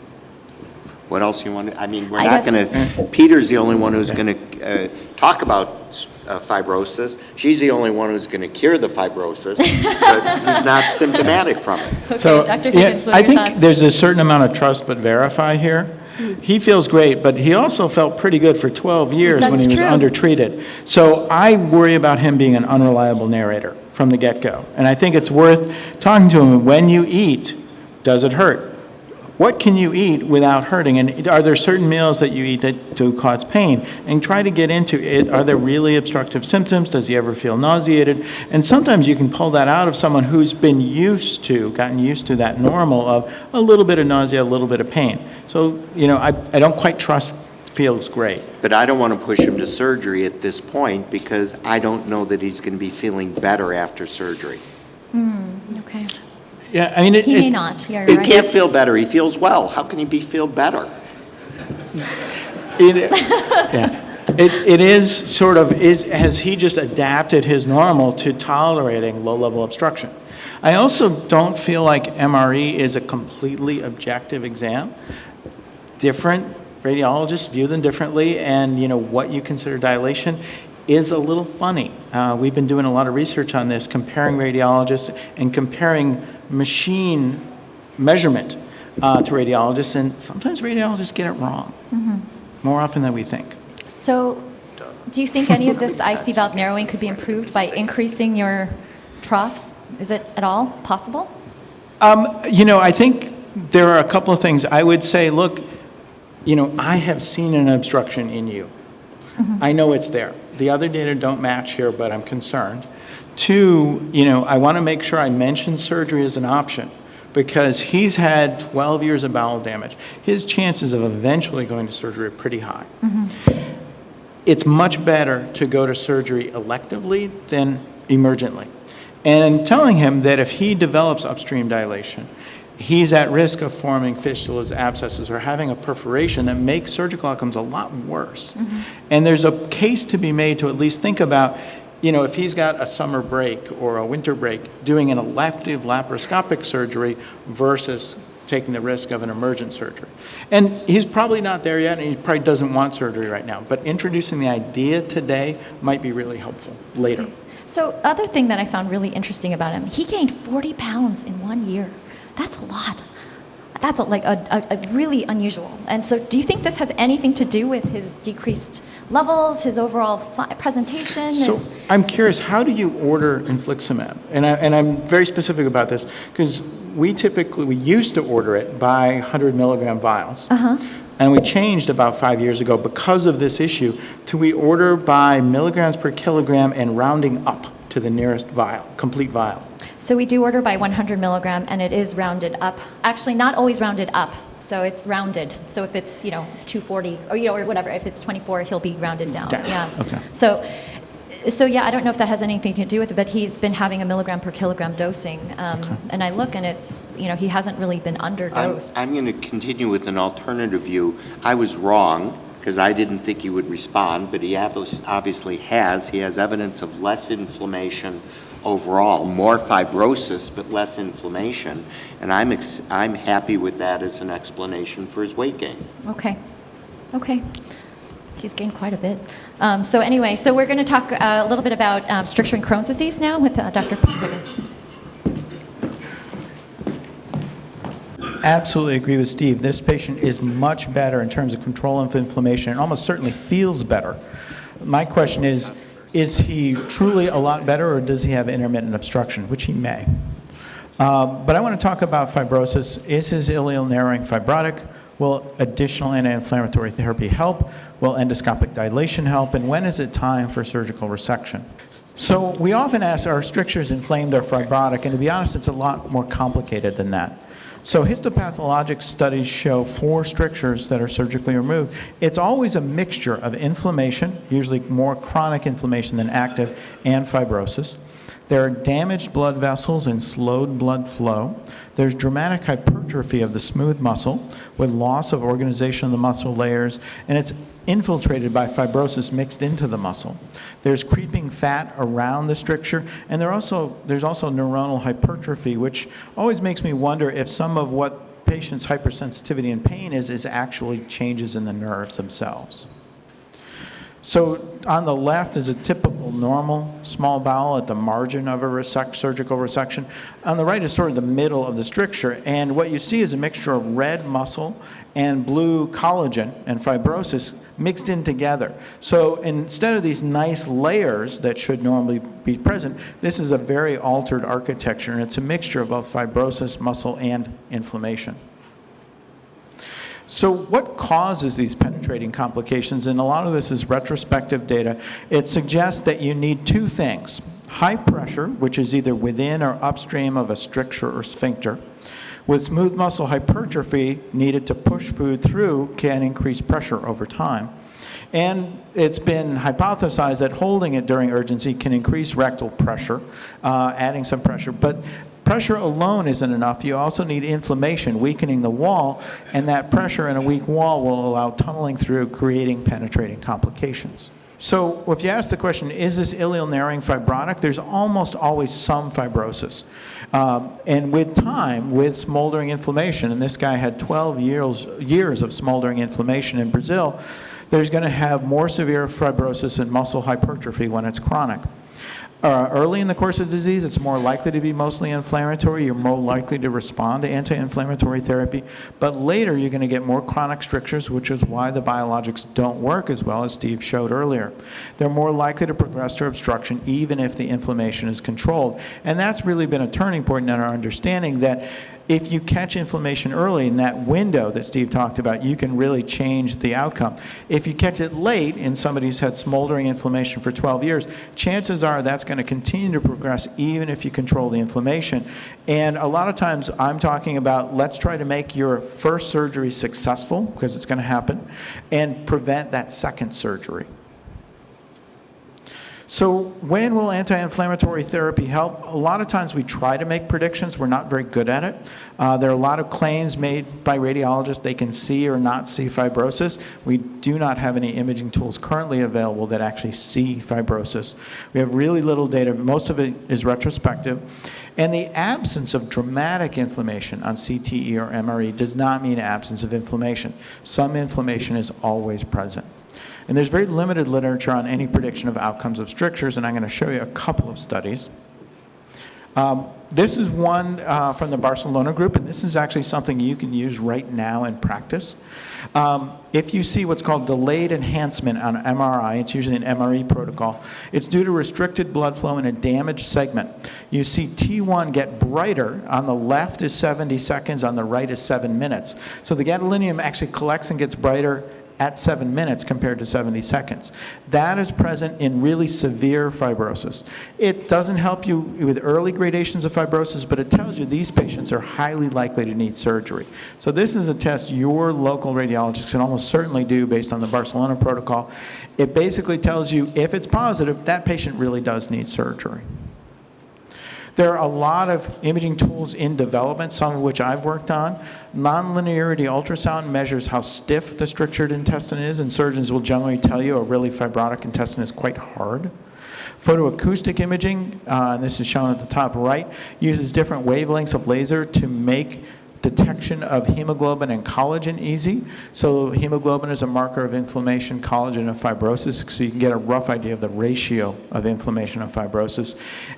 What else you want to, we're not going to, Peter's the only one who's going to talk about fibrosis. She's the only one who's going to cure the fibrosis, but he's not symptomatic from it. Okay, So, Dr. Higgins, what are I your think thoughts? there's a certain amount of trust but verify here. He feels great, but he also felt pretty good for 12 years when That's he was true. undertreated. So I worry about him being an unreliable narrator from the get-go. And I think it's worth talking to him. When you eat, does it hurt? What can you eat without hurting? And are there certain meals that you eat that do cause pain? And try to get into it. Are there really obstructive symptoms? Does he ever feel nauseated? And sometimes you can pull that out of someone who's gotten used to that normal of a little bit of nausea, a little bit of pain. So, I don't quite trust feels great. But I don't want to push him to surgery at this point because I don't know that he's going to be feeling better after surgery. Okay. Yeah, He may not. Yeah, He you're right. can't feel better. He feels well. How can he feel better? It is sort of, has he just adapted his normal to tolerating low-level obstruction? I also don't feel like MRE is a completely objective exam. Different radiologists view them differently, and what you consider dilation is a little funny. We've been doing a lot of research on this, comparing radiologists and comparing machine measurement to radiologists, and sometimes radiologists get it wrong, more often than we think. So do you think any of this IC valve narrowing could be improved by increasing your troughs? Is it at all possible? I think there are a couple of things. I would say, look, I have seen an obstruction in you. I know it's there. The other data don't match here, but I'm concerned. Two, I want to make sure I mention surgery as an option because he's had 12 years of bowel damage. His chances of eventually going to surgery are pretty high. It's much better to go to surgery electively than emergently. And telling him that if he develops upstream dilation, he's at risk of forming fistulas, abscesses, or having a perforation that makes surgical outcomes a lot worse. And there's a case to be made to at least think about, if he's got a summer break or a winter break, doing an elective laparoscopic surgery versus taking the risk of an emergent surgery. And he's probably not there yet, and he probably doesn't want surgery right now. But introducing the idea today might be really helpful later. So other thing that I found really interesting about him, he gained 40 pounds in 1 year. That's a lot. That's a really unusual. And so do you think this has anything to do with his decreased levels, his overall presentation? So I'm curious, how do you order infliximab? And I'm very specific about this because we used to order it by 100 milligram vials. And we changed about 5 years ago because of this issue to we order by milligrams per kilogram and rounding up to the nearest vial, complete vial. So we do order by 100 milligram, and it is rounded up. Actually, not always rounded up. So it's rounded. So if it's 240 or whatever, if it's 24, he'll be rounded down. Yeah. Okay. So yeah, I don't know if that has anything to do with it, but he's been having a milligram per kilogram dosing, and I look and it's he hasn't really been underdosed. I'm going to continue with an alternative view. I was wrong because I didn't think he would respond, but he obviously has. He has evidence of less inflammation overall, more fibrosis, but less inflammation. And I'm happy with that as an explanation for his weight gain. Okay. He's gained quite a bit. So anyway, so we're going to talk a little bit about stricturing Crohn's disease now with Dr. Higgins. Absolutely agree with Steve. This patient is much better in terms of control of inflammation and almost certainly feels better. My question is he truly a lot better or does he have intermittent obstruction, which he may? But I want to talk about fibrosis. Is his ileal narrowing fibrotic? Will additional anti-inflammatory therapy help? Will endoscopic dilation help? And when is it time for surgical resection? So we often ask, are strictures inflamed or fibrotic? And to be honest, it's a lot more complicated than that. So histopathologic studies show 4 strictures that are surgically removed. It's always a mixture of inflammation, usually more chronic inflammation than active, and fibrosis. There are damaged blood vessels and slowed blood flow. There's dramatic hypertrophy of the smooth muscle with loss of organization of the muscle layers, and it's infiltrated by fibrosis mixed into the muscle. There's creeping fat around the stricture, and there's also neuronal hypertrophy, which always makes me wonder if some of what patients' hypersensitivity and pain is actually changes in the nerves themselves. So on the left is a typical normal small bowel at the margin of a surgical resection. On the right is sort of the middle of the stricture, and what you see is a mixture of red muscle and blue collagen and fibrosis mixed in together. So instead of these nice layers that should normally be present, this is a very altered architecture, and it's a mixture of both fibrosis, muscle, and inflammation. So what causes these penetrating complications? And a lot of this is retrospective data. It suggests that you need 2 things. High pressure, which is either within or upstream of a stricture or sphincter, with smooth muscle hypertrophy needed to push food through can increase pressure over time. And it's been hypothesized that holding it during urgency can increase rectal pressure, adding some pressure. But pressure alone isn't enough. You also need inflammation, weakening the wall, and that pressure in a weak wall will allow tunneling through, creating penetrating complications. So if you ask the question, is this ileal narrowing fibrotic? There's almost always some fibrosis. And with time, with smoldering inflammation, and this guy had 12 years of smoldering inflammation in Brazil, there's going to have more severe fibrosis and muscle hypertrophy when it's chronic. Early in the course of disease, it's more likely to be mostly inflammatory. You're more likely to respond to anti-inflammatory therapy. But later, you're going to get more chronic strictures, which is why the biologics don't work as well, as Steve showed earlier. They're more likely to progress to obstruction, even if the inflammation is controlled. And that's really been a turning point in our understanding that if you catch inflammation early in that window that Steve talked about, you can really change the outcome. If you catch it late in somebody who's had smoldering inflammation for 12 years, chances are that's going to continue to progress even if you control the inflammation. And a lot of times I'm talking about let's try to make your first surgery successful, because it's going to happen, and prevent that second surgery. So when will anti-inflammatory therapy help? A lot of times we try to make predictions. We're not very good at it. There are a lot of claims made by radiologists they can see or not see fibrosis. We do not have any imaging tools currently available that actually see fibrosis. We have really little data. Most of it is retrospective. And the absence of dramatic inflammation on CTE or MRE does not mean absence of inflammation. Some inflammation is always present. And there's very limited literature on any prediction of outcomes of strictures, and I'm going to show you a couple of studies. This is one from the Barcelona group, and this is actually something you can use right now in practice. If you see what's called delayed enhancement on MRI, it's usually an MRE protocol, it's due to restricted blood flow in a damaged segment. You see T1 get brighter. On the left is 70 seconds, on the right is 7 minutes. So the gadolinium actually collects and gets brighter at 7 minutes compared to 70 seconds. That is present in really severe fibrosis. It doesn't help you with early gradations of fibrosis, but it tells you these patients are highly likely to need surgery. So this is a test your local radiologist can almost certainly do based on the Barcelona protocol. It basically tells you if it's positive, that patient really does need surgery. There are a lot of imaging tools in development, some of which I've worked on. Nonlinearity ultrasound measures how stiff the strictured intestine is, and surgeons will generally tell you a really fibrotic intestine is quite hard. Photoacoustic imaging, and this is shown at the top right, uses different wavelengths of laser to make detection of hemoglobin and collagen easy. So hemoglobin is a marker of inflammation, collagen of fibrosis, so you can get a rough idea of the ratio of inflammation and fibrosis.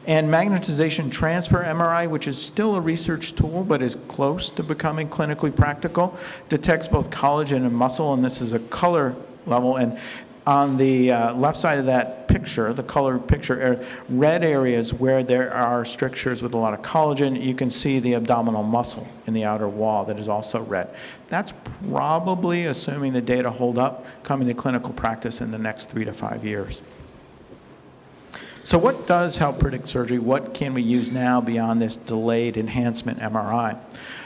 And magnetization transfer MRI, which is still a research tool but is close to becoming clinically practical, detects both collagen and muscle, and this is a color level. And on the left side of that picture, the color picture, are red areas where there are strictures with a lot of collagen. You can see the abdominal muscle in the outer wall that is also red. That's probably, assuming the data hold up, coming to clinical practice in the next 3 to 5 years. So what does help predict surgery? What can we use now beyond this delayed enhancement MRI?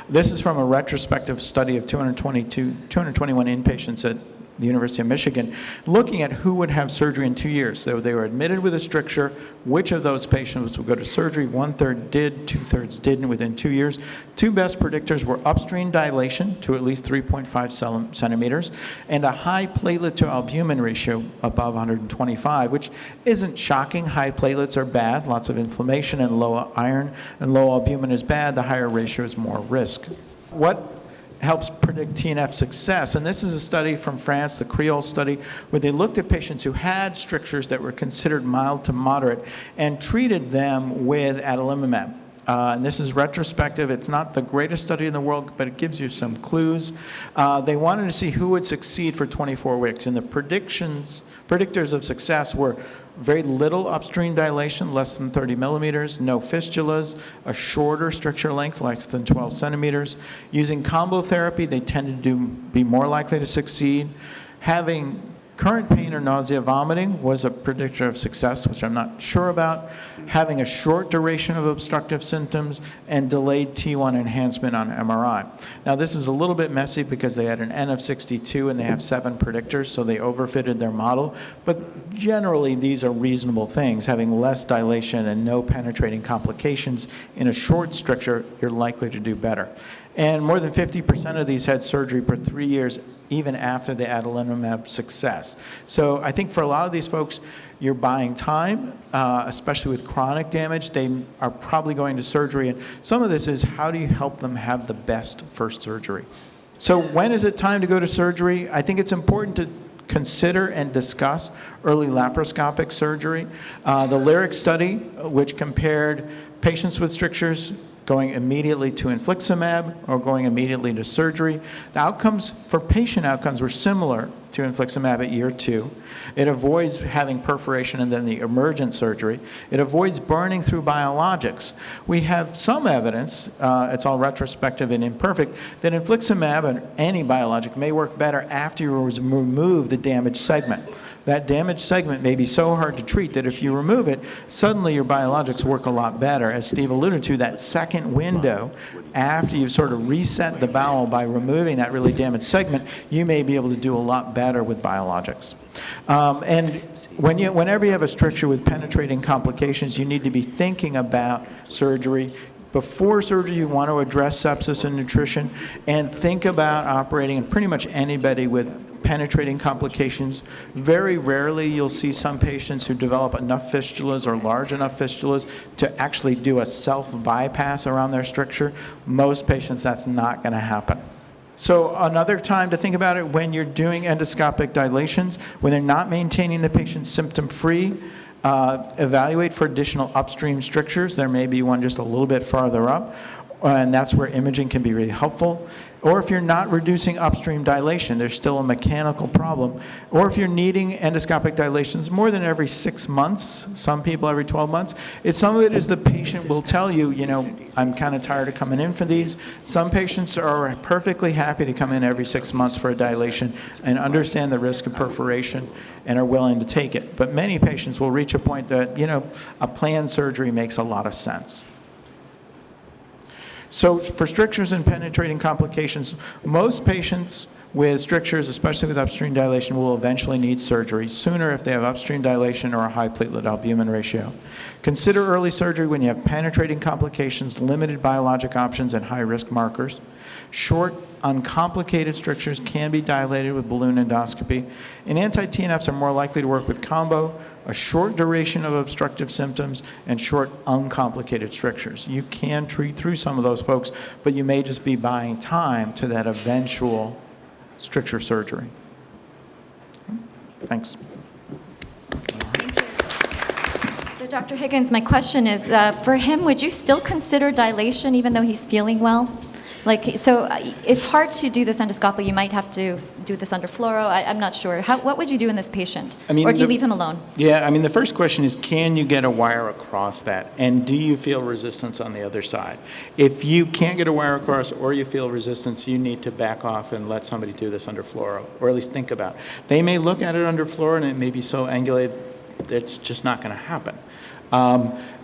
This is from a retrospective study of 221 inpatients at the University of Michigan, looking at who would have surgery in 2 years. So they were admitted with a stricture. Which of those patients would go to surgery? 1/3 did, 2/3 didn't within 2 years. Two best predictors were upstream dilation to at least 3.5 centimeters and a high platelet to albumin ratio above 125, which isn't shocking. High platelets are bad, lots of inflammation, and low iron and low albumin is bad. The higher ratio is more risk. What helps predict TNF success? And this is a study from France, the Creole study, where they looked at patients who had strictures that were considered mild to moderate and treated them with adalimumab. And this is retrospective. It's not the greatest study in the world, but it gives you some clues. They wanted to see who would succeed for 24 weeks. And the predictors of success were very little upstream dilation, less than 30 millimeters, no fistulas, a shorter stricture length, less than 12 centimeters. Using combo therapy, they tended to be more likely to succeed. Having current pain or nausea, vomiting was a predictor of success, which I'm not sure about. Having a short duration of obstructive symptoms and delayed T1 enhancement on MRI. Now this is a little bit messy because they had an N of 62 and they have 7 predictors, so they overfitted their model. But generally these are reasonable things. Having less dilation and no penetrating complications in a short stricture, you're likely to do better. And more than 50% of these had surgery for 3 years, even after the adalimumab success. So I think for a lot of these folks, you're buying time, especially with chronic damage. They are probably going to surgery. And some of this is how do you help them have the best first surgery? So when is it time to go to surgery? I think it's important to consider and discuss early laparoscopic surgery. The LYRIC study, which compared patients with strictures going immediately to infliximab or going immediately to surgery. The outcomes for patient outcomes were similar to infliximab at year 2. It avoids having perforation and then the emergent surgery. It avoids burning through biologics. We have some evidence, it's all retrospective and imperfect, that infliximab and any biologic may work better after you remove the damaged segment. That damaged segment may be so hard to treat that if you remove it, suddenly your biologics work a lot better. As Steve alluded to, that second window, after you've sort of reset the bowel by removing that really damaged segment, you may be able to do a lot better with biologics. And whenever you have a stricture with penetrating complications, you need to be thinking about surgery. Before surgery, you want to address sepsis and nutrition and think about operating on pretty much anybody with penetrating complications. Very rarely you'll see some patients who develop enough fistulas or large enough fistulas to actually do a self-bypass around their stricture. Most patients, that's not going to happen. So another time to think about it, when you're doing endoscopic dilations, when they're not maintaining the patient symptom-free, evaluate for additional upstream strictures. There may be one just a little bit farther up, and that's where imaging can be really helpful. Or if you're not reducing upstream dilation, there's still a mechanical problem. Or if you're needing endoscopic dilations more than every 6 months, some people every 12 months, some of it is the patient will tell you, I'm kind of tired of coming in for these. Some patients are perfectly happy to come in every 6 months for a dilation and understand the risk of perforation and are willing to take it. But many patients will reach a point that, a planned surgery makes a lot of sense. So for strictures and penetrating complications, most patients with strictures, especially with upstream dilation, will eventually need surgery sooner if they have upstream dilation or a high platelet albumin ratio. Consider early surgery when you have penetrating complications, limited biologic options, and high-risk markers. Short, uncomplicated strictures can be dilated with balloon endoscopy, and anti-TNFs are more likely to work with combo, a short duration of obstructive symptoms, and short, uncomplicated strictures. You can treat through some of those folks, but you may just be buying time to that eventual stricture surgery. Thanks. So Dr. Higgins, my question is, for him, would you still consider dilation even though he's feeling well? It's hard to do this endoscopically. You might have to do this under fluoro. I'm not sure. What would you do in this patient? Or do you leave him alone? Yeah, the first question is, can you get a wire across that? And do you feel resistance on the other side? If you can't get a wire across or you feel resistance, you need to back off and let somebody do this under fluoro, or at least think about it. They may look at it under fluoro and it may be so angulated it's just not going to happen.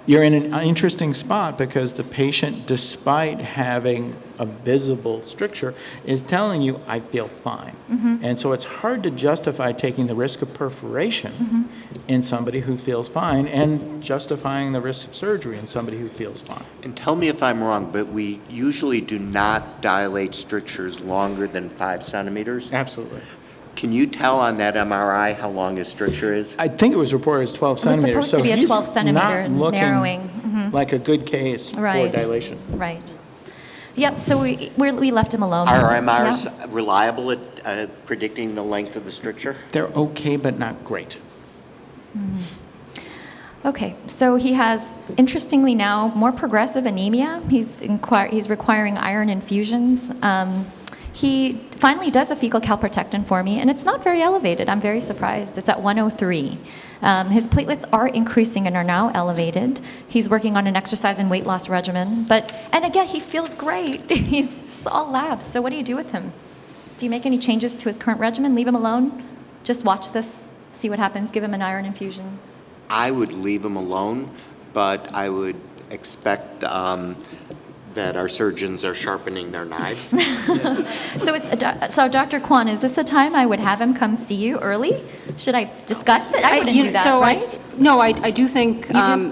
You're in an interesting spot because the patient, despite having a visible stricture, is telling you, I feel fine. And so it's hard to justify taking the risk of perforation in somebody who feels fine and justifying the risk of surgery in somebody who feels fine. And tell me if I'm wrong, but we usually do not dilate strictures longer than 5 centimeters. Absolutely. Can you tell on that MRI how long his stricture is? I think it was reported as 12 centimeters. supposed to be a he's 12 centimeter not looking narrowing. like a good case Right. for dilation. Right. Yep, so we left him alone. Are MRs Yeah. reliable at predicting the length of the stricture? They're okay, but not great. Okay, so he has, interestingly now, more progressive anemia. He's requiring iron infusions. He finally does a fecal calprotectin for me, and it's not very elevated. I'm very surprised. It's at 103. His platelets are increasing and are now elevated. He's working on an exercise and weight loss regimen. And again, he feels great. It's all labs. So what do you do with him? Do you make any changes to his current regimen? Leave him alone? Just watch this, see what happens, give him an iron infusion? I would leave him alone, but I would expect that our surgeons are sharpening their knives. So Dr. Kwaan, is this a time I would have him come see you early? Should I discuss it? I wouldn't do that, right? I do think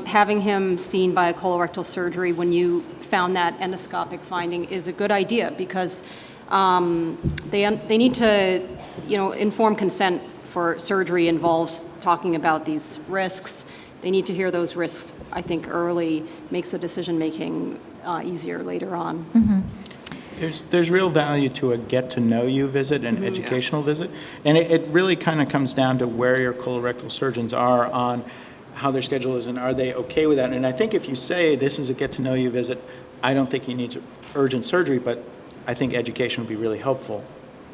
having him seen by a colorectal surgery when you found that endoscopic finding is a good idea because they need to, informed consent for surgery involves talking about these risks. They need to hear those risks, I think, early, makes the decision-making easier later on. There's real value to a get-to-know-you visit, an educational visit, and it really kind of comes down to where your colorectal surgeons are on how their schedule is and are they okay with that. And I think if you say this is a get-to-know-you visit, I don't think he needs urgent surgery, but I think education would be really helpful.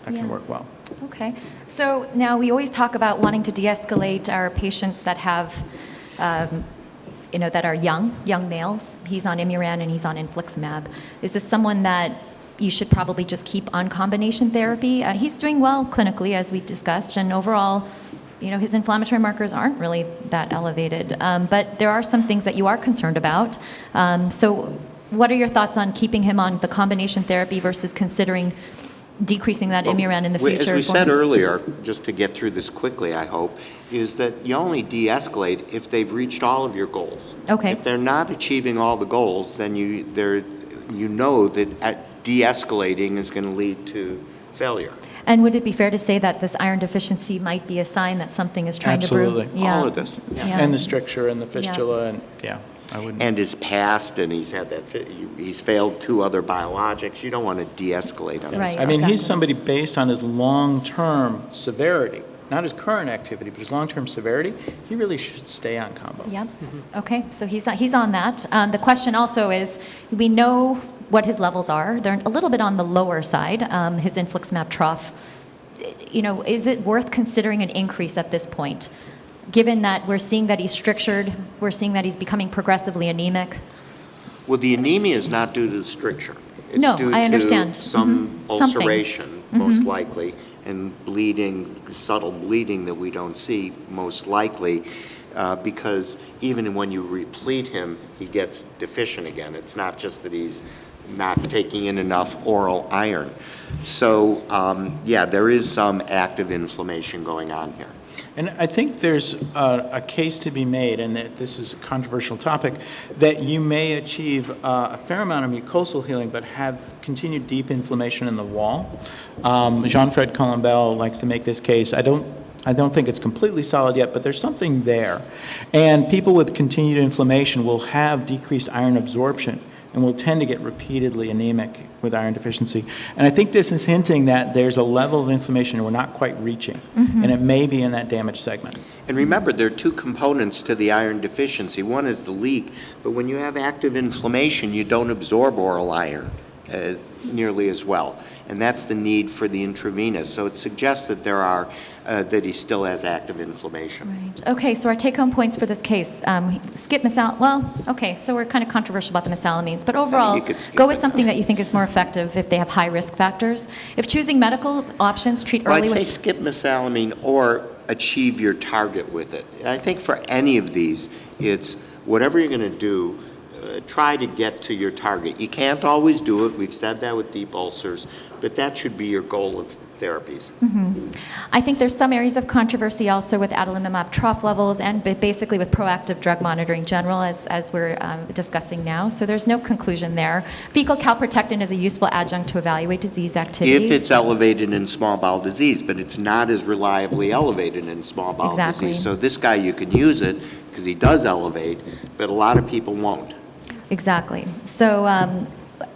That can work well. Okay. So now we always talk about wanting to de-escalate our patients that have that are young males. He's on Imuran and he's on infliximab. Is this someone that you should probably just keep on combination therapy? He's doing well clinically, as we discussed, and overall, his inflammatory markers aren't really that elevated. But there are some things that you are concerned about. So what are your thoughts on keeping him on the combination therapy versus considering decreasing that Imuran in the future? As we said earlier, just to get through this quickly, I hope, is that you only de-escalate if they've reached all of your goals. Okay. If they're not achieving all the goals, then you know that de-escalating is going to lead to failure. And would it be fair to say that this iron deficiency might be a sign that something is trying to brew? Absolutely. All of this. Yeah. And the stricture and the fistula, and I wouldn't. And his past, and he's failed 2 other biologics. You don't want to de-escalate on Right. this. I mean, he's Exactly. somebody based on his long-term severity, not his current activity, but his long-term severity, he really should stay on combo. Yep. Okay, so he's on that. The question also is, we know what his levels are. They're a little bit on the lower side, his infliximab trough. Is it worth considering an increase at this point? Given that we're seeing that he's strictured, we're seeing that he's becoming progressively anemic. Well, the anemia is not due to the stricture. It's No, due I understand. to some Something. ulceration, most likely, and bleeding, subtle bleeding that we don't see, most likely, because even when you replete him, he gets deficient again. It's not just that he's not taking in enough oral iron. So, there is some active inflammation going on here. And I think there's a case to be made, and that this is a controversial topic, that you may achieve a fair amount of mucosal healing but have continued deep inflammation in the wall. Jean-Fred Colombel likes to make this case. I don't think it's completely solid yet, but there's something there. And people with continued inflammation will have decreased iron absorption and will tend to get repeatedly anemic with iron deficiency. And I think this is hinting that there's a level of inflammation we're not quite reaching, and it may be in that damaged segment. And remember, there are 2 components to the iron deficiency. One is the leak, but when you have active inflammation, you don't absorb oral iron nearly as well. And that's the need for the intravenous. So it suggests that that he still has active inflammation. Right. Okay, so our take-home points for this case, skip so we're kind of controversial about the mesalamines, but overall, You could skip go with it. something that you think is more effective if they have high risk factors. If choosing medical options, treat Well, early I'd say with... skip mesalamine or achieve your target with it. And I think for any of these, it's whatever you're going to do, try to get to your target. You can't always do it. We've said that with deep ulcers, but that should be your goal of therapies. I think there's some areas of controversy also with adalimumab trough levels and basically with proactive drug monitoring general as we're discussing now. So there's no conclusion there. Fecal calprotectin is a useful adjunct to evaluate disease activity. If it's elevated in small bowel disease, but it's not as reliably elevated in small bowel Exactly. disease. So this guy, you can use it because he does elevate, but a lot of people won't. Exactly. So,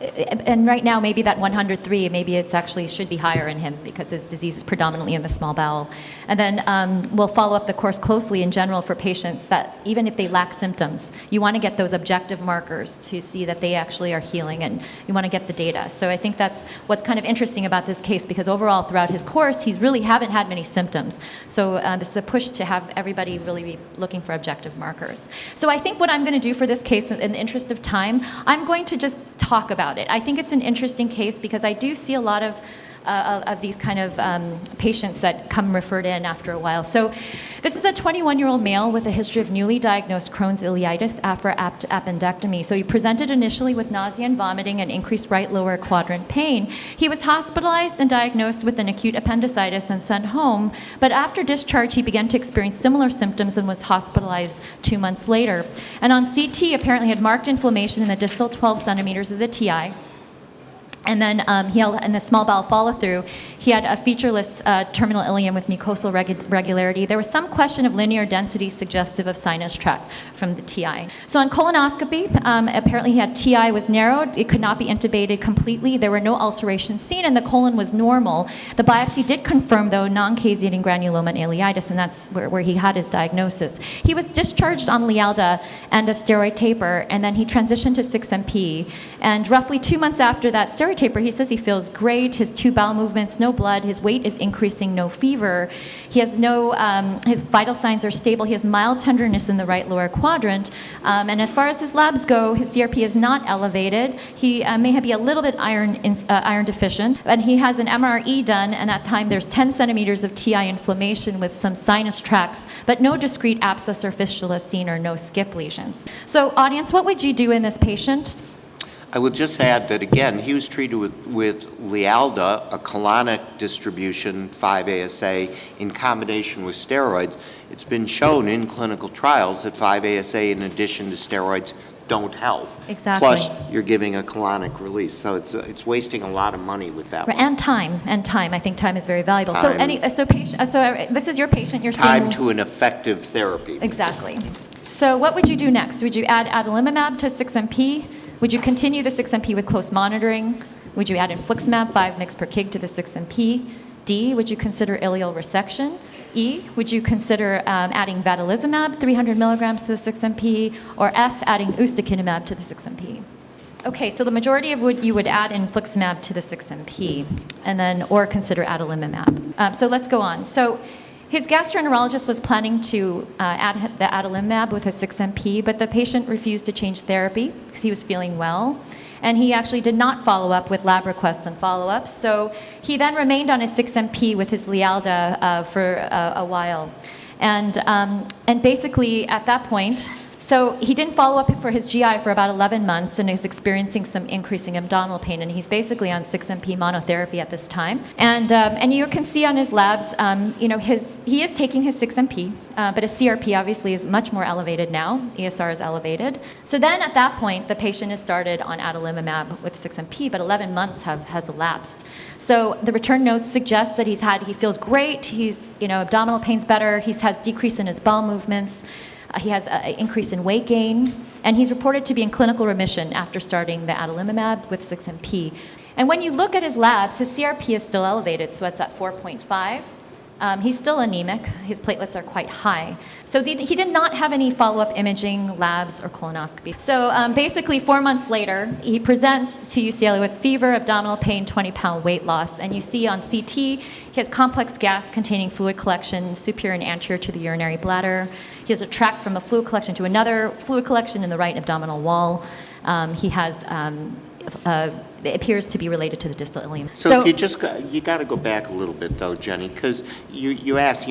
and right now, maybe that 103, maybe it's actually should be higher in him because his disease is predominantly in the small bowel. And then we'll follow up the course closely in general for patients that even if they lack symptoms, you want to get those objective markers to see that they actually are healing, and you want to get the data. So I think that's what's kind of interesting about this case, because overall throughout his course, he's really haven't had many symptoms. So this is a push to have everybody really be looking for objective markers. So I think what I'm going to do for this case, in the interest of time, I'm going to just talk about it. I think it's an interesting case because I do see a lot of these kind of patients that come referred in after a while. So this is a 21-year-old male with a history of newly diagnosed Crohn's ileitis after appendectomy. So he presented initially with nausea and vomiting and increased right lower quadrant pain. He was hospitalized and diagnosed with an acute appendicitis and sent home, but after discharge he began to experience similar symptoms and was hospitalized 2 months later. And on CT apparently had marked inflammation in the distal 12 centimeters of the TI. And then in the small bowel follow-through, he had a featureless terminal ileum with mucosal regularity. There was some question of linear density suggestive of sinus tract from the TI. So on colonoscopy, apparently he had TI was narrowed. It could not be intubated completely. There were no ulcerations seen, and the colon was normal. The biopsy did confirm, though, non-caseating granuloma and ileitis, and that's where he had his diagnosis. He was discharged on Lialda and a steroid taper, and then he transitioned to 6-MP. And roughly 2 months after that steroid taper, he says he feels great. His 2 bowel movements, no blood. His weight is increasing, no fever. He has no, his vital signs are stable. He has mild tenderness in the right lower quadrant. And as far as his labs go, his CRP is not elevated. He may be a little bit iron deficient. And he has an MRE done, and at that time there's 10 centimeters of TI inflammation with some sinus tracts, but no discrete abscess or fistula seen or no skip lesions. So audience, what would you do in this patient? I would just add that, again, he was treated with Lialda, a colonic distribution, 5-ASA, in combination with steroids. It's been shown in clinical trials that 5-ASA, in addition to steroids, don't help. Exactly. Plus, you're giving a colonic release, so it's wasting a lot of money with that one. And time. I think time is very valuable. Time. So this is your patient. You're Time seeing to an effective therapy. exactly. So what would you do next? Would you add adalimumab to 6-MP? Would you continue the 6-MP with close monitoring? Would you add infliximab 5 mg/kg to the 6-MP? D, would you consider ileal resection? E, would you consider adding vedolizumab 300 milligrams to the 6-MP? Or F, adding ustekinumab to the 6-MP? Okay, so the majority of what you would add infliximab to the 6-MP, and then or consider adalimumab. So let's go on. So his gastroenterologist was planning to add the adalimumab with his 6-MP, but the patient refused to change therapy because he was feeling well. And he actually did not follow up with lab requests and follow-ups. So he then remained on his 6-MP with his Lialda for a while. And basically at that point, so he didn't follow up for his GI for about 11 months and is experiencing some increasing abdominal pain, and he's basically on 6-MP monotherapy at this time. And you can see on his labs, he is taking his 6-MP, but his CRP obviously is much more elevated now. ESR is elevated. So then at that point, the patient is started on adalimumab with 6-MP, but 11 months has elapsed. So the return notes suggest that he feels great. He's, abdominal pain's better. He has decrease in his bowel movements. He has an increase in weight gain, and he's reported to be in clinical remission after starting the adalimumab with 6-MP. And when you look at his labs, his CRP is still elevated, so it's at 4.5. He's still anemic. His platelets are quite high. So he did not have any follow-up imaging, labs, or colonoscopy. So basically, 4 months later, he presents to UCLA with fever, abdominal pain, 20-pound weight loss. And you see on CT, he has complex gas containing fluid collection superior and anterior to the urinary bladder. He has a tract from a fluid collection to another fluid collection in the right abdominal wall. He has it appears to be related to the distal ileum. So if you got to go back a little bit, though, Jenny, because you asked,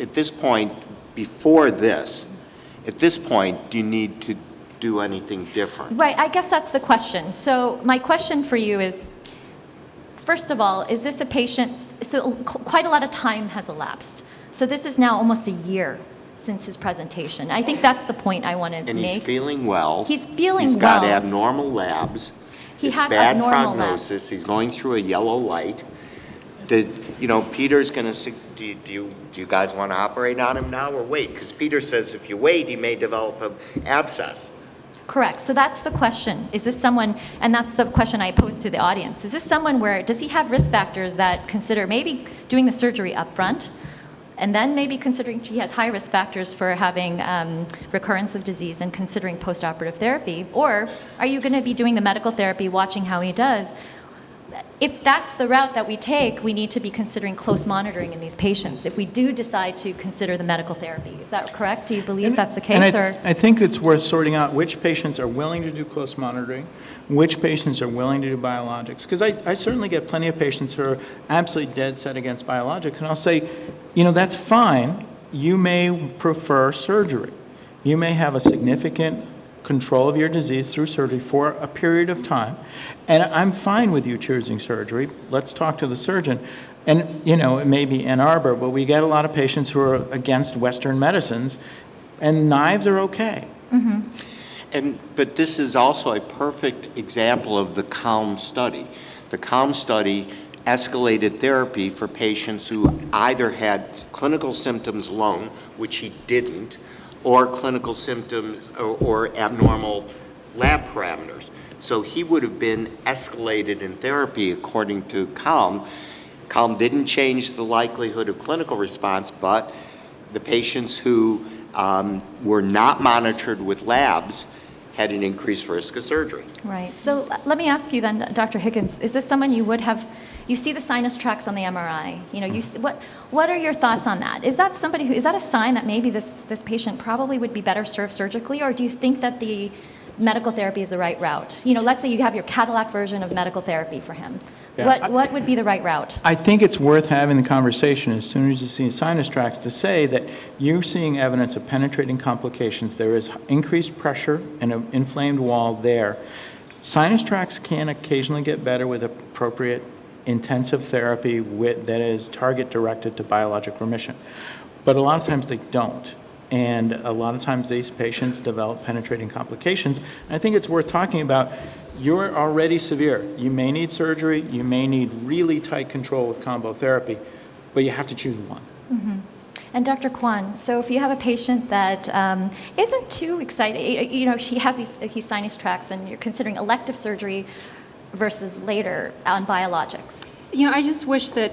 at this point, before this, at this point, do you need to do anything different? Right, I guess that's the question. So my question for you is, first of all, is this a patient, so quite a lot of time has elapsed. So this is now almost a year since his presentation. I think that's the point I want to make. And he's feeling well. He's feeling He's well. got abnormal labs. He It's has bad abnormal prognosis. labs. He's going through a yellow light. Peter's going to, do you guys want to operate on him now or wait? Because Peter says if you wait, he may develop an abscess. Correct. So that's the question. Is this someone, and that's the question I pose to the audience, is this someone where, does he have risk factors that consider maybe doing the surgery up front, and then maybe considering he has high risk factors for having recurrence of disease and considering postoperative therapy? Or are you going to be doing the medical therapy, watching how he does? If that's the route that we take, we need to be considering close monitoring in these patients if we do decide to consider the medical therapy. Is that correct? Do you believe that's the case? And I think it's worth sorting out which patients are willing to do close monitoring, which patients are willing to do biologics. Because I certainly get plenty of patients who are absolutely dead set against biologics, and I'll say, that's fine. You may prefer surgery. You may have a significant control of your disease through surgery for a period of time. And I'm fine with you choosing surgery. Let's talk to the surgeon. And, it may be Ann Arbor, but we get a lot of patients who are against Western medicines, and knives are okay. But this is also a perfect example of the CALM study. The CALM study escalated therapy for patients who either had clinical symptoms alone, which he didn't, or clinical symptoms or abnormal lab parameters. So he would have been escalated in therapy according to CALM. CALM didn't change the likelihood of clinical response, but the patients who were not monitored with labs had an increased risk of surgery. Right. So let me ask you then, Dr. Higgins, is this someone you would have, you see the sinus tracts on the MRI, what are your thoughts on that? Is that somebody who, is that a sign that maybe this patient probably would be better served surgically, or do you think that the medical therapy is the right route? Let's say you have your Cadillac version of medical therapy for him. Yeah, what would be the right route? I think it's worth having the conversation as soon as you see sinus tracts to say that you're seeing evidence of penetrating complications. There is increased pressure and an inflamed wall there. Sinus tracts can occasionally get better with appropriate intensive therapy that is target-directed to biologic remission. But a lot of times they don't. And a lot of times these patients develop penetrating complications. And I think it's worth talking about. You're already severe. You may need surgery. You may need really tight control with combo therapy, but you have to choose one. And Dr. Kwaan, so if you have a patient that isn't too excited, she has these sinus tracts, and you're considering elective surgery versus later on biologics. I just wish that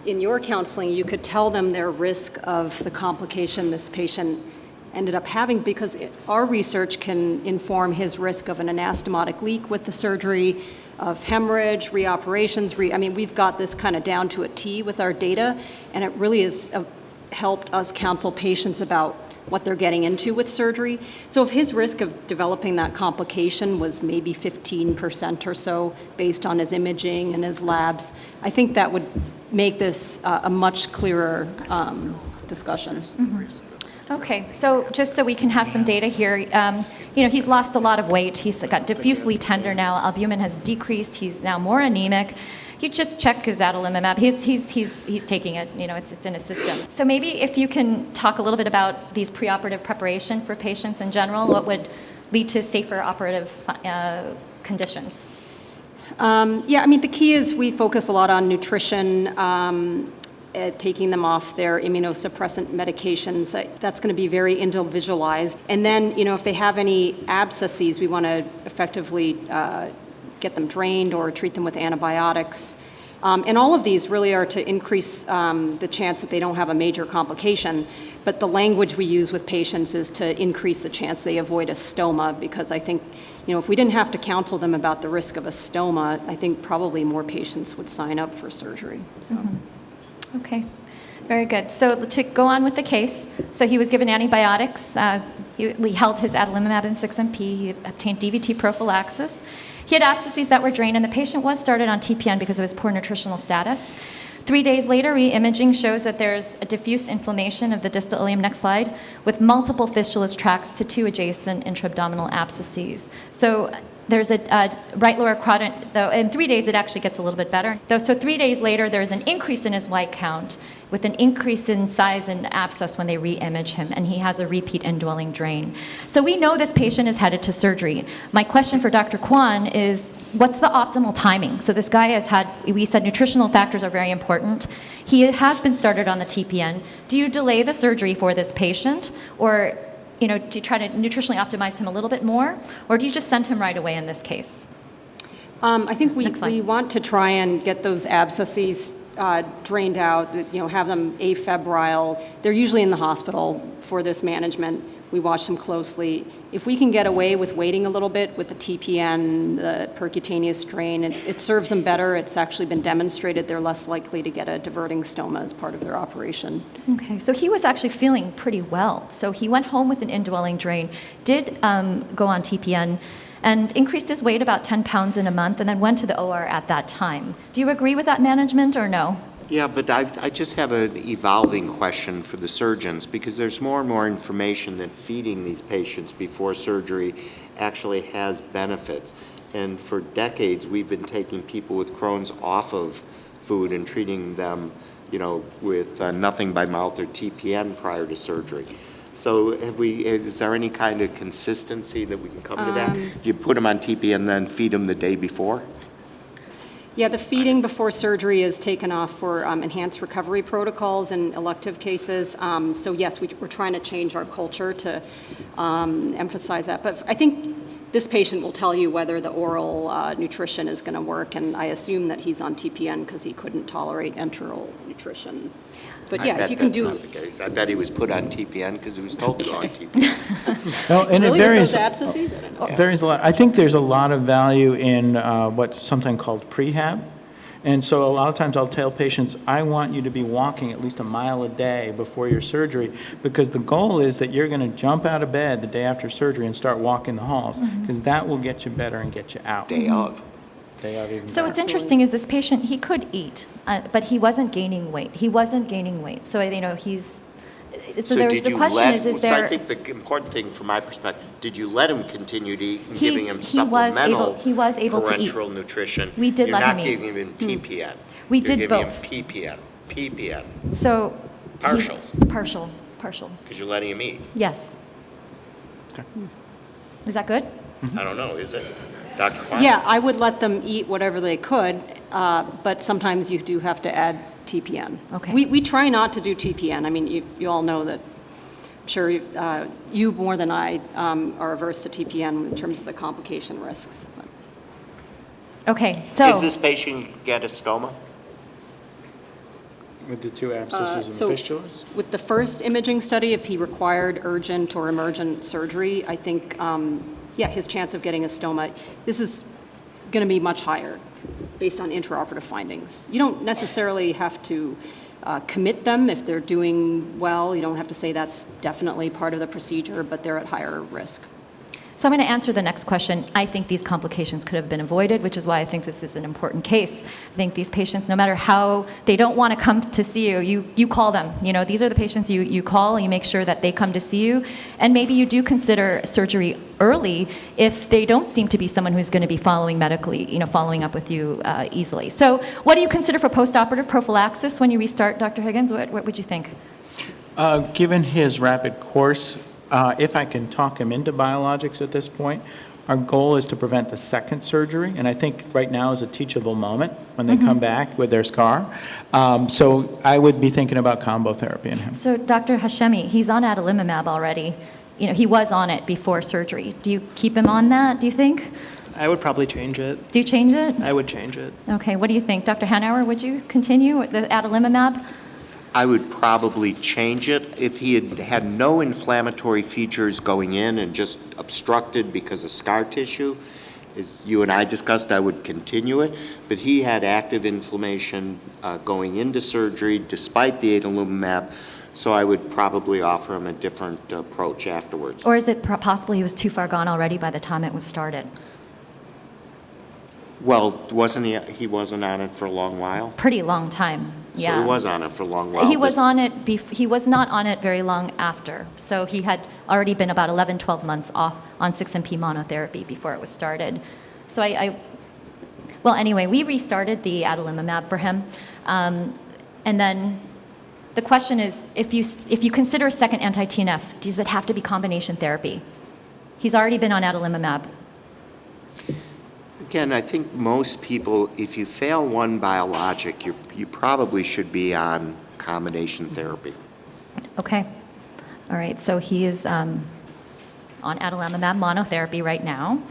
in your counseling you could tell them their risk of the complication this patient ended up having, because our research can inform his risk of an anastomotic leak with the surgery, of hemorrhage, reoperations. We've got this kind of down to a T with our data, and it really has helped us counsel patients about what they're getting into with surgery. So if his risk of developing that complication was maybe 15% or so based on his imaging and his labs, I think that would make this a much clearer discussion. Okay, so just so we can have some data here, he's lost a lot of weight. He's got diffusely tender now. Albumin has decreased. He's now more anemic. You just check his adalimumab. He's taking it. It's in his system. So maybe if you can talk a little bit about these preoperative preparation for patients in general, what would lead to safer operative conditions? The key is we focus a lot on nutrition. Taking them off their immunosuppressant medications. That's going to be very individualized. And then, if they have any abscesses, we want to effectively get them drained or treat them with antibiotics. And all of these really are to increase the chance that they don't have a major complication. But the language we use with patients is to increase the chance they avoid a stoma, because I think, if we didn't have to counsel them about the risk of a stoma, I think probably more patients would sign up for surgery. So. Okay, very good. So to go on with the case, so he was given antibiotics. We held his adalimumab and 6-MP. He obtained DVT prophylaxis. He had abscesses that were drained, and the patient was started on TPN because of his poor nutritional status. 3 days later, re-imaging shows that there's a diffuse inflammation of the distal ileum, next slide, with multiple fistulous tracts to 2 adjacent intra-abdominal abscesses. So there's a right lower quadrant, though in 3 days it actually gets a little bit better. So 3 days later, there's an increase in his white count with an increase in size and abscess when they re-image him, and he has a repeat indwelling drain. So we know this patient is headed to surgery. My question for Dr. Kwaan is, what's the optimal timing? So this guy has had, we said nutritional factors are very important. He has been started on the TPN. Do you delay the surgery for this patient, or do you try to nutritionally optimize him a little bit more, or do you just send him right away in this case? I think we want to try and get those abscesses drained out, have them afebrile. They're usually in the hospital for this management. We watch them closely. If we can get away with waiting a little bit with the TPN, the percutaneous drain, it serves them better. It's actually been demonstrated they're less likely to get a diverting stoma as part of their operation. Okay, so he was actually feeling pretty well. So he went home with an indwelling drain, did go on TPN, and increased his weight about 10 pounds in a month, and then went to the OR at that time. Do you agree with that management or no? Yeah, but I just have an evolving question for the surgeons, because there's more and more information that feeding these patients before surgery actually has benefits. And for decades, we've been taking people with Crohn's off of food and treating them, with nothing by mouth or TPN prior to surgery. So is there any kind of consistency that we can come to that? Do you put them on TPN and then feed them the day before? Yeah, the feeding before surgery is taken off for enhanced recovery protocols in elective cases. So yes, we're trying to change our culture to emphasize that. But I think this patient will tell you whether the oral nutrition is going to work, and I assume that he's on TPN because he couldn't tolerate enteral nutrition. But yeah, if you can do. That's not the case. I bet he was put on TPN because he was told to go on TPN. No, and Really, it varies. with those abscesses? I don't know. It varies a lot. I think there's a lot of value in what's sometimes called prehab. And so a lot of times I'll tell patients, I want you to be walking at least a mile a day before your surgery, because the goal is that you're going to jump out of bed the day after surgery and start walking the halls, because that will get you better and get you out. Day of. Day of even So better. what's interesting is this patient, he could eat, but he wasn't gaining weight. So, he's, so there's the question is So I there, think the important thing from my perspective, did you let him continue to eat and He- giving him he was supplemental able to eat. parenteral nutrition? We did let him eat. You're not giving him TPN. We You're did giving both. him PPN, so. Partial. Partial. because you're letting him eat. Yes. Okay. Is that good? I don't know, is it? Dr. Kwaan? Yeah, I would let them eat whatever they could, but sometimes you do have to add TPN. Okay. We try not to do TPN. I mean, you all know that, I'm sure you more than I are averse to TPN in terms of the complication risks. But. Okay, Is so, this patient get a stoma? With the two abscesses and So the fistulas? with the first imaging study, if he required urgent or emergent surgery, I think, his chance of getting a stoma, this is going to be much higher based on intraoperative findings. You don't necessarily have to commit them if they're doing well. You don't have to say that's definitely part of the procedure, but they're at higher risk. so I'm going to answer the next question. I think these complications could have been avoided, which is why I think this is an important case. I think these patients, no matter how they don't want to come to see you, you call them. These are the patients you call, and you make sure that they come to see you. And maybe you do consider surgery early if they don't seem to be someone who's going to be following medically, following up with you easily. So what do you consider for postoperative prophylaxis when you restart, Dr. Higgins? What would you think? Given his rapid course, if I can talk him into biologics at this point, our goal is to prevent the second surgery, and I think right now is a teachable moment when they come back with their scar. So I would be thinking about combo therapy in him. So Dr. Hashemi, he's on adalimumab already. He was on it before surgery. Do you keep him on that, do you think? I would probably change it. Do you change it? I would change it. Okay, what do you think? Dr. Hanauer, would you continue with the adalimumab? I would probably change it. If he had no inflammatory features going in and just obstructed because of scar tissue, as you and I discussed, I would continue it. But he had active inflammation going into surgery despite the adalimumab, so I would probably offer him a different approach afterwards. Or is it possible he was too far gone already by the time it was started? Well, he wasn't on it for a long while? Pretty long time, yeah. So he was on it for a long while. He was on it, he was not on it very long after. So he had already been about 11, 12 months off on 6-MP monotherapy before it was started. So well, anyway, we restarted the adalimumab for him. And then the question is, if you consider a second anti-TNF, does it have to be combination therapy? He's already been on adalimumab. Again, I think most people, if you fail one biologic, you probably should be on combination therapy. Okay. All right. So he is on adalimumab monotherapy right now.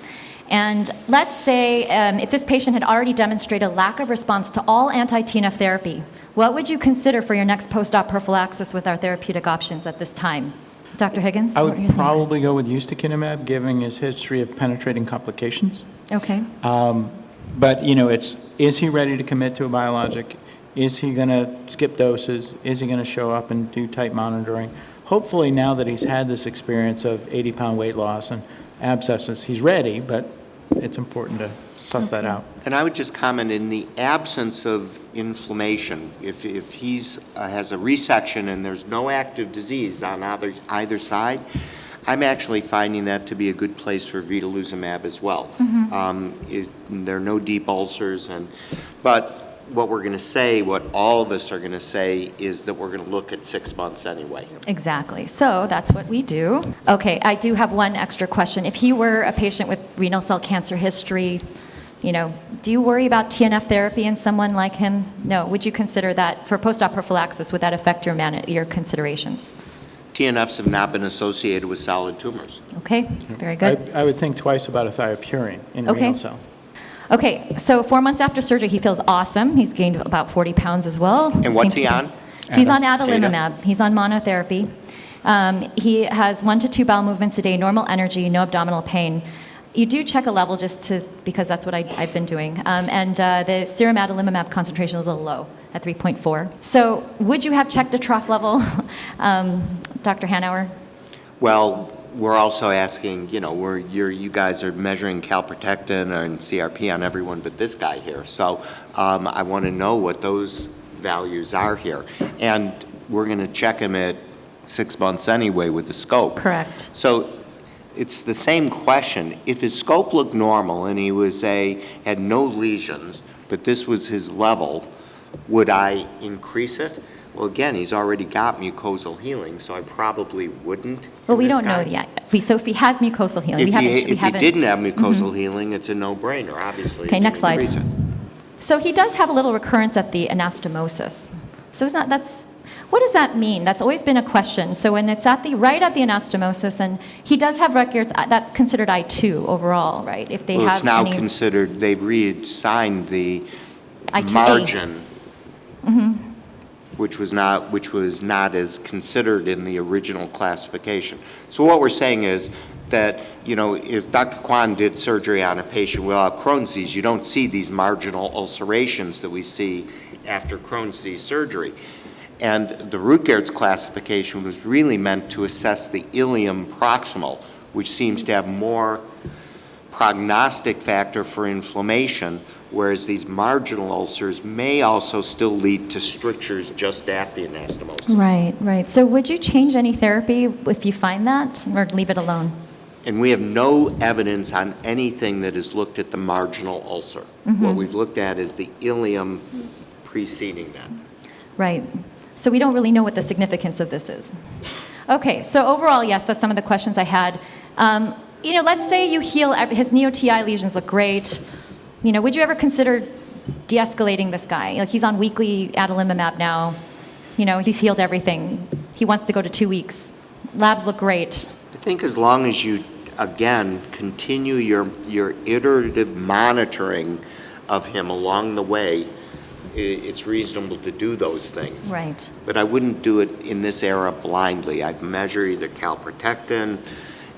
And let's say if this patient had already demonstrated a lack of response to all anti-TNF therapy, what would you consider for your next post-op prophylaxis with our therapeutic options at this time? Dr. Higgins? I what are your would thoughts? probably go with ustekinumab, given his history of penetrating complications. Okay. But, is he ready to commit to a biologic? Is he going to skip doses? Is he going to show up and do tight monitoring? Hopefully, now that he's had this experience of 80-pound weight loss and abscesses, he's ready, but it's important to suss that out. And I would just comment, in the absence of inflammation, if he's has a resection and there's no active disease on either side, I'm actually finding that to be a good place for vedolizumab as well. There are no deep ulcers, but what we're going to say, what all of us are going to say, is that we're going to look at 6 months anyway. Exactly. So that's what we do. Okay, I do have one extra question. If he were a patient with renal cell cancer history, do you worry about TNF therapy in someone like him? No. Would you consider that for post-op prophylaxis? Would that affect your considerations? TNFs have not been associated with solid tumors. Okay, very good. I would think twice about a thiopurine in a renal cell. Okay, so 4 months after surgery, he feels awesome. He's gained about 40 pounds as well. And what's he on? He's on adalimumab. He's on monotherapy. He has 1 to 2 bowel movements a day, normal energy, no abdominal pain. You do check a level because that's what I've been doing. And the serum adalimumab concentration is a little low at 3.4. So would you have checked a trough level, Dr. Hanauer? Well, we're also asking, you guys are measuring calprotectin and CRP on everyone but this guy here. So I want to know what those values are here. And we're going to check him at 6 months anyway with the scope. Correct. So it's the same question. If his scope looked normal and he had no lesions, but this was his level, would I increase it? Well, again, he's already got mucosal healing, so I probably wouldn't. Well, we don't know yet. So if he has mucosal healing, if he didn't have mucosal healing, it's a no-brainer, obviously. Okay, next slide. So he does have a little recurrence at the anastomosis. So what does that mean? That's always been a question. So when it's right at the anastomosis, and he does have records, that's considered I2 overall, right? If they have it's now considered, they've reassigned the I2A. margin, which was not as considered in the original classification. So what we're saying is that, if Dr. Kwaan did surgery on a patient without Crohn's disease, you don't see these marginal ulcerations that we see after Crohn's disease surgery. And the Rutgert's classification was really meant to assess the ileum proximal, which seems to have more prognostic factor for inflammation, whereas these marginal ulcers may also still lead to strictures just at the anastomosis. Right. So would you change any therapy if you find that, or leave it alone? And we have no evidence on anything that has looked at the marginal ulcer. What we've looked at is the ileum preceding that. Right. So we don't really know what the significance of this is. Okay, so overall, yes, that's some of the questions I had. Let's say you heal, his neo-TI lesions look great. Would you ever consider de-escalating this guy? Like, he's on weekly adalimumab now. He's healed everything. He wants to go to 2 weeks. Labs look great. I think as long as you, again, continue your iterative monitoring of him along the way, it's reasonable to do those things. Right. But I wouldn't do it in this era blindly. I'd measure either calprotectin,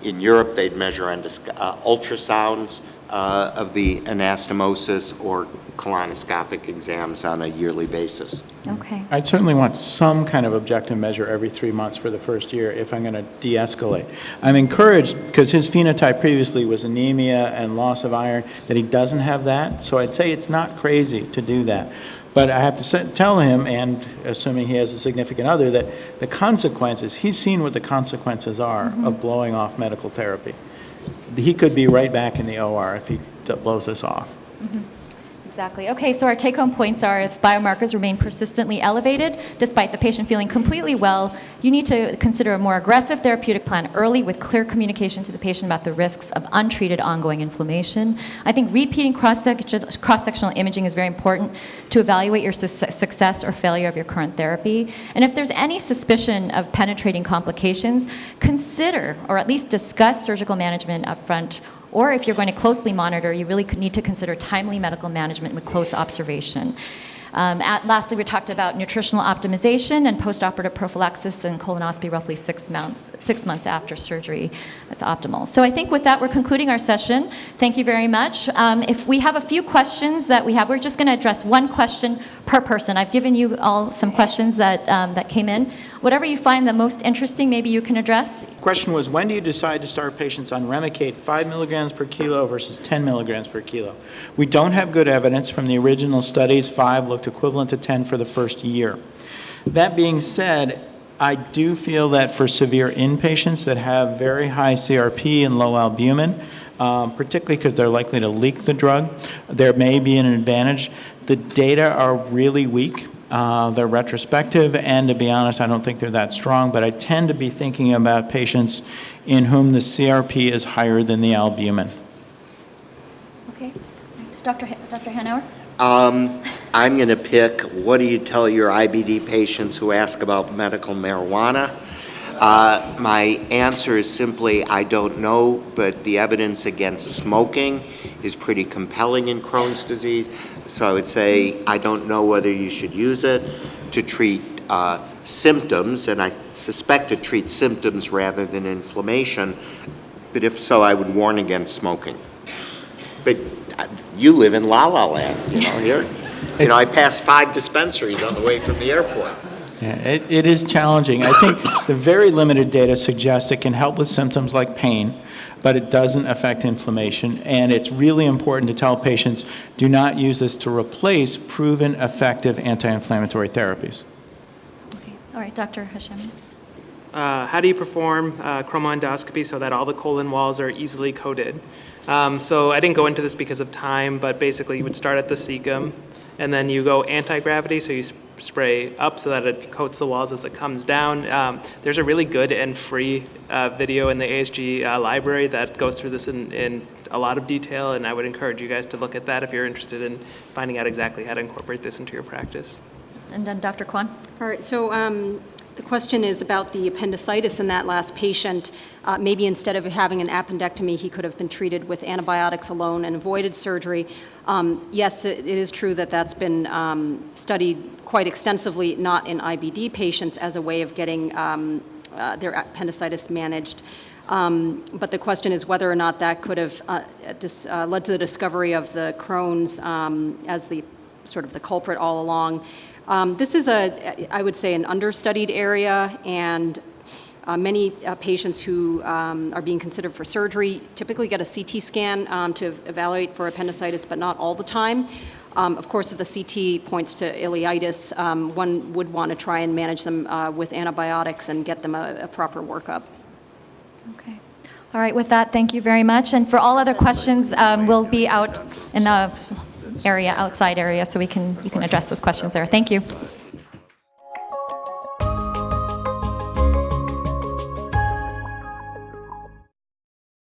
In Europe, they'd measure ultrasounds of the anastomosis or colonoscopic exams on a yearly basis. Okay. I'd certainly want some kind of objective measure every 3 months for the first year if I'm going to de-escalate. I'm encouraged because his phenotype previously was anemia and loss of iron, that he doesn't have that. So I'd say it's not crazy to do that. But I have to tell him, and assuming he has a significant other, that the consequences, he's seen what the consequences are of blowing off medical therapy. He could be right back in the OR if he blows this off. Exactly. Okay, so our take-home points are if biomarkers remain persistently elevated, despite the patient feeling completely well, you need to consider a more aggressive therapeutic plan early with clear communication to the patient about the risks of untreated ongoing inflammation. I think repeating cross-sectional imaging is very important to evaluate your success or failure of your current therapy. And if there's any suspicion of penetrating complications, consider or at least discuss surgical management up front. Or if you're going to closely monitor, you really need to consider timely medical management with close observation. Lastly, we talked about nutritional optimization and postoperative prophylaxis and colonoscopy roughly 6 months after surgery. That's optimal. So I think with that, we're concluding our session. Thank you very much. If we have a few questions that we're just going to address one question per person. I've given you all some questions that came in. Whatever you find the most interesting, maybe you can address. Question was, when do you decide to start patients on Remicade 5 milligrams per kilo versus 10 milligrams per kilo? We don't have good evidence from the original studies. 5 looked equivalent to 10 for the first year. That being said, I do feel that for severe inpatients that have very high CRP and low albumin, particularly because they're likely to leak the drug, there may be an advantage. The data are really weak. They're retrospective, and to be honest, I don't think they're that strong, but I tend to be thinking about patients in whom the CRP is higher than the albumin. Okay. Dr. Hanauer? I'm going to pick, what do you tell your IBD patients who ask about medical marijuana? My answer is simply, I don't know, but the evidence against smoking is pretty compelling in Crohn's disease. So I would say, I don't know whether you should use it to treat symptoms, and I suspect to treat symptoms rather than inflammation, but if so, I would warn against smoking. But you live in La La Land, here. I passed 5 dispensaries on the way from the airport. Yeah, it is challenging. I think the very limited data suggests it can help with symptoms like pain, but it doesn't affect inflammation. And it's really important to tell patients, do not use this to replace proven effective anti-inflammatory therapies. Okay. All right, Dr. Hashemi. How do you perform chromoendoscopy so that all the colon walls are easily coated? So I didn't go into this because of time, but basically you would start at the cecum, and then you go anti-gravity, so you spray up so that it coats the walls as it comes down. There's a really good and free video in the ASG library that goes through this in a lot of detail, and I would encourage you guys to look at that if you're interested in finding out exactly how to incorporate this into your practice. And then Dr. Kwaan. All right, so the question is about the appendicitis in that last patient. Maybe instead of having an appendectomy, he could have been treated with antibiotics alone and avoided surgery. Yes, it is true that that's been studied quite extensively, not in IBD patients, as a way of getting their appendicitis managed. But the question is whether or not that could have led to the discovery of the Crohn's as the sort of the culprit all along. This is I would say, an understudied area, and many patients who are being considered for surgery typically get a CT scan to evaluate for appendicitis, but not all the time. Of course, if the CT points to ileitis, one would want to try and manage them with antibiotics and get them a proper workup. Okay. All right, with that, thank you very much. And for all other questions, we'll be out in the outside area, so you can address those questions there. Thank you.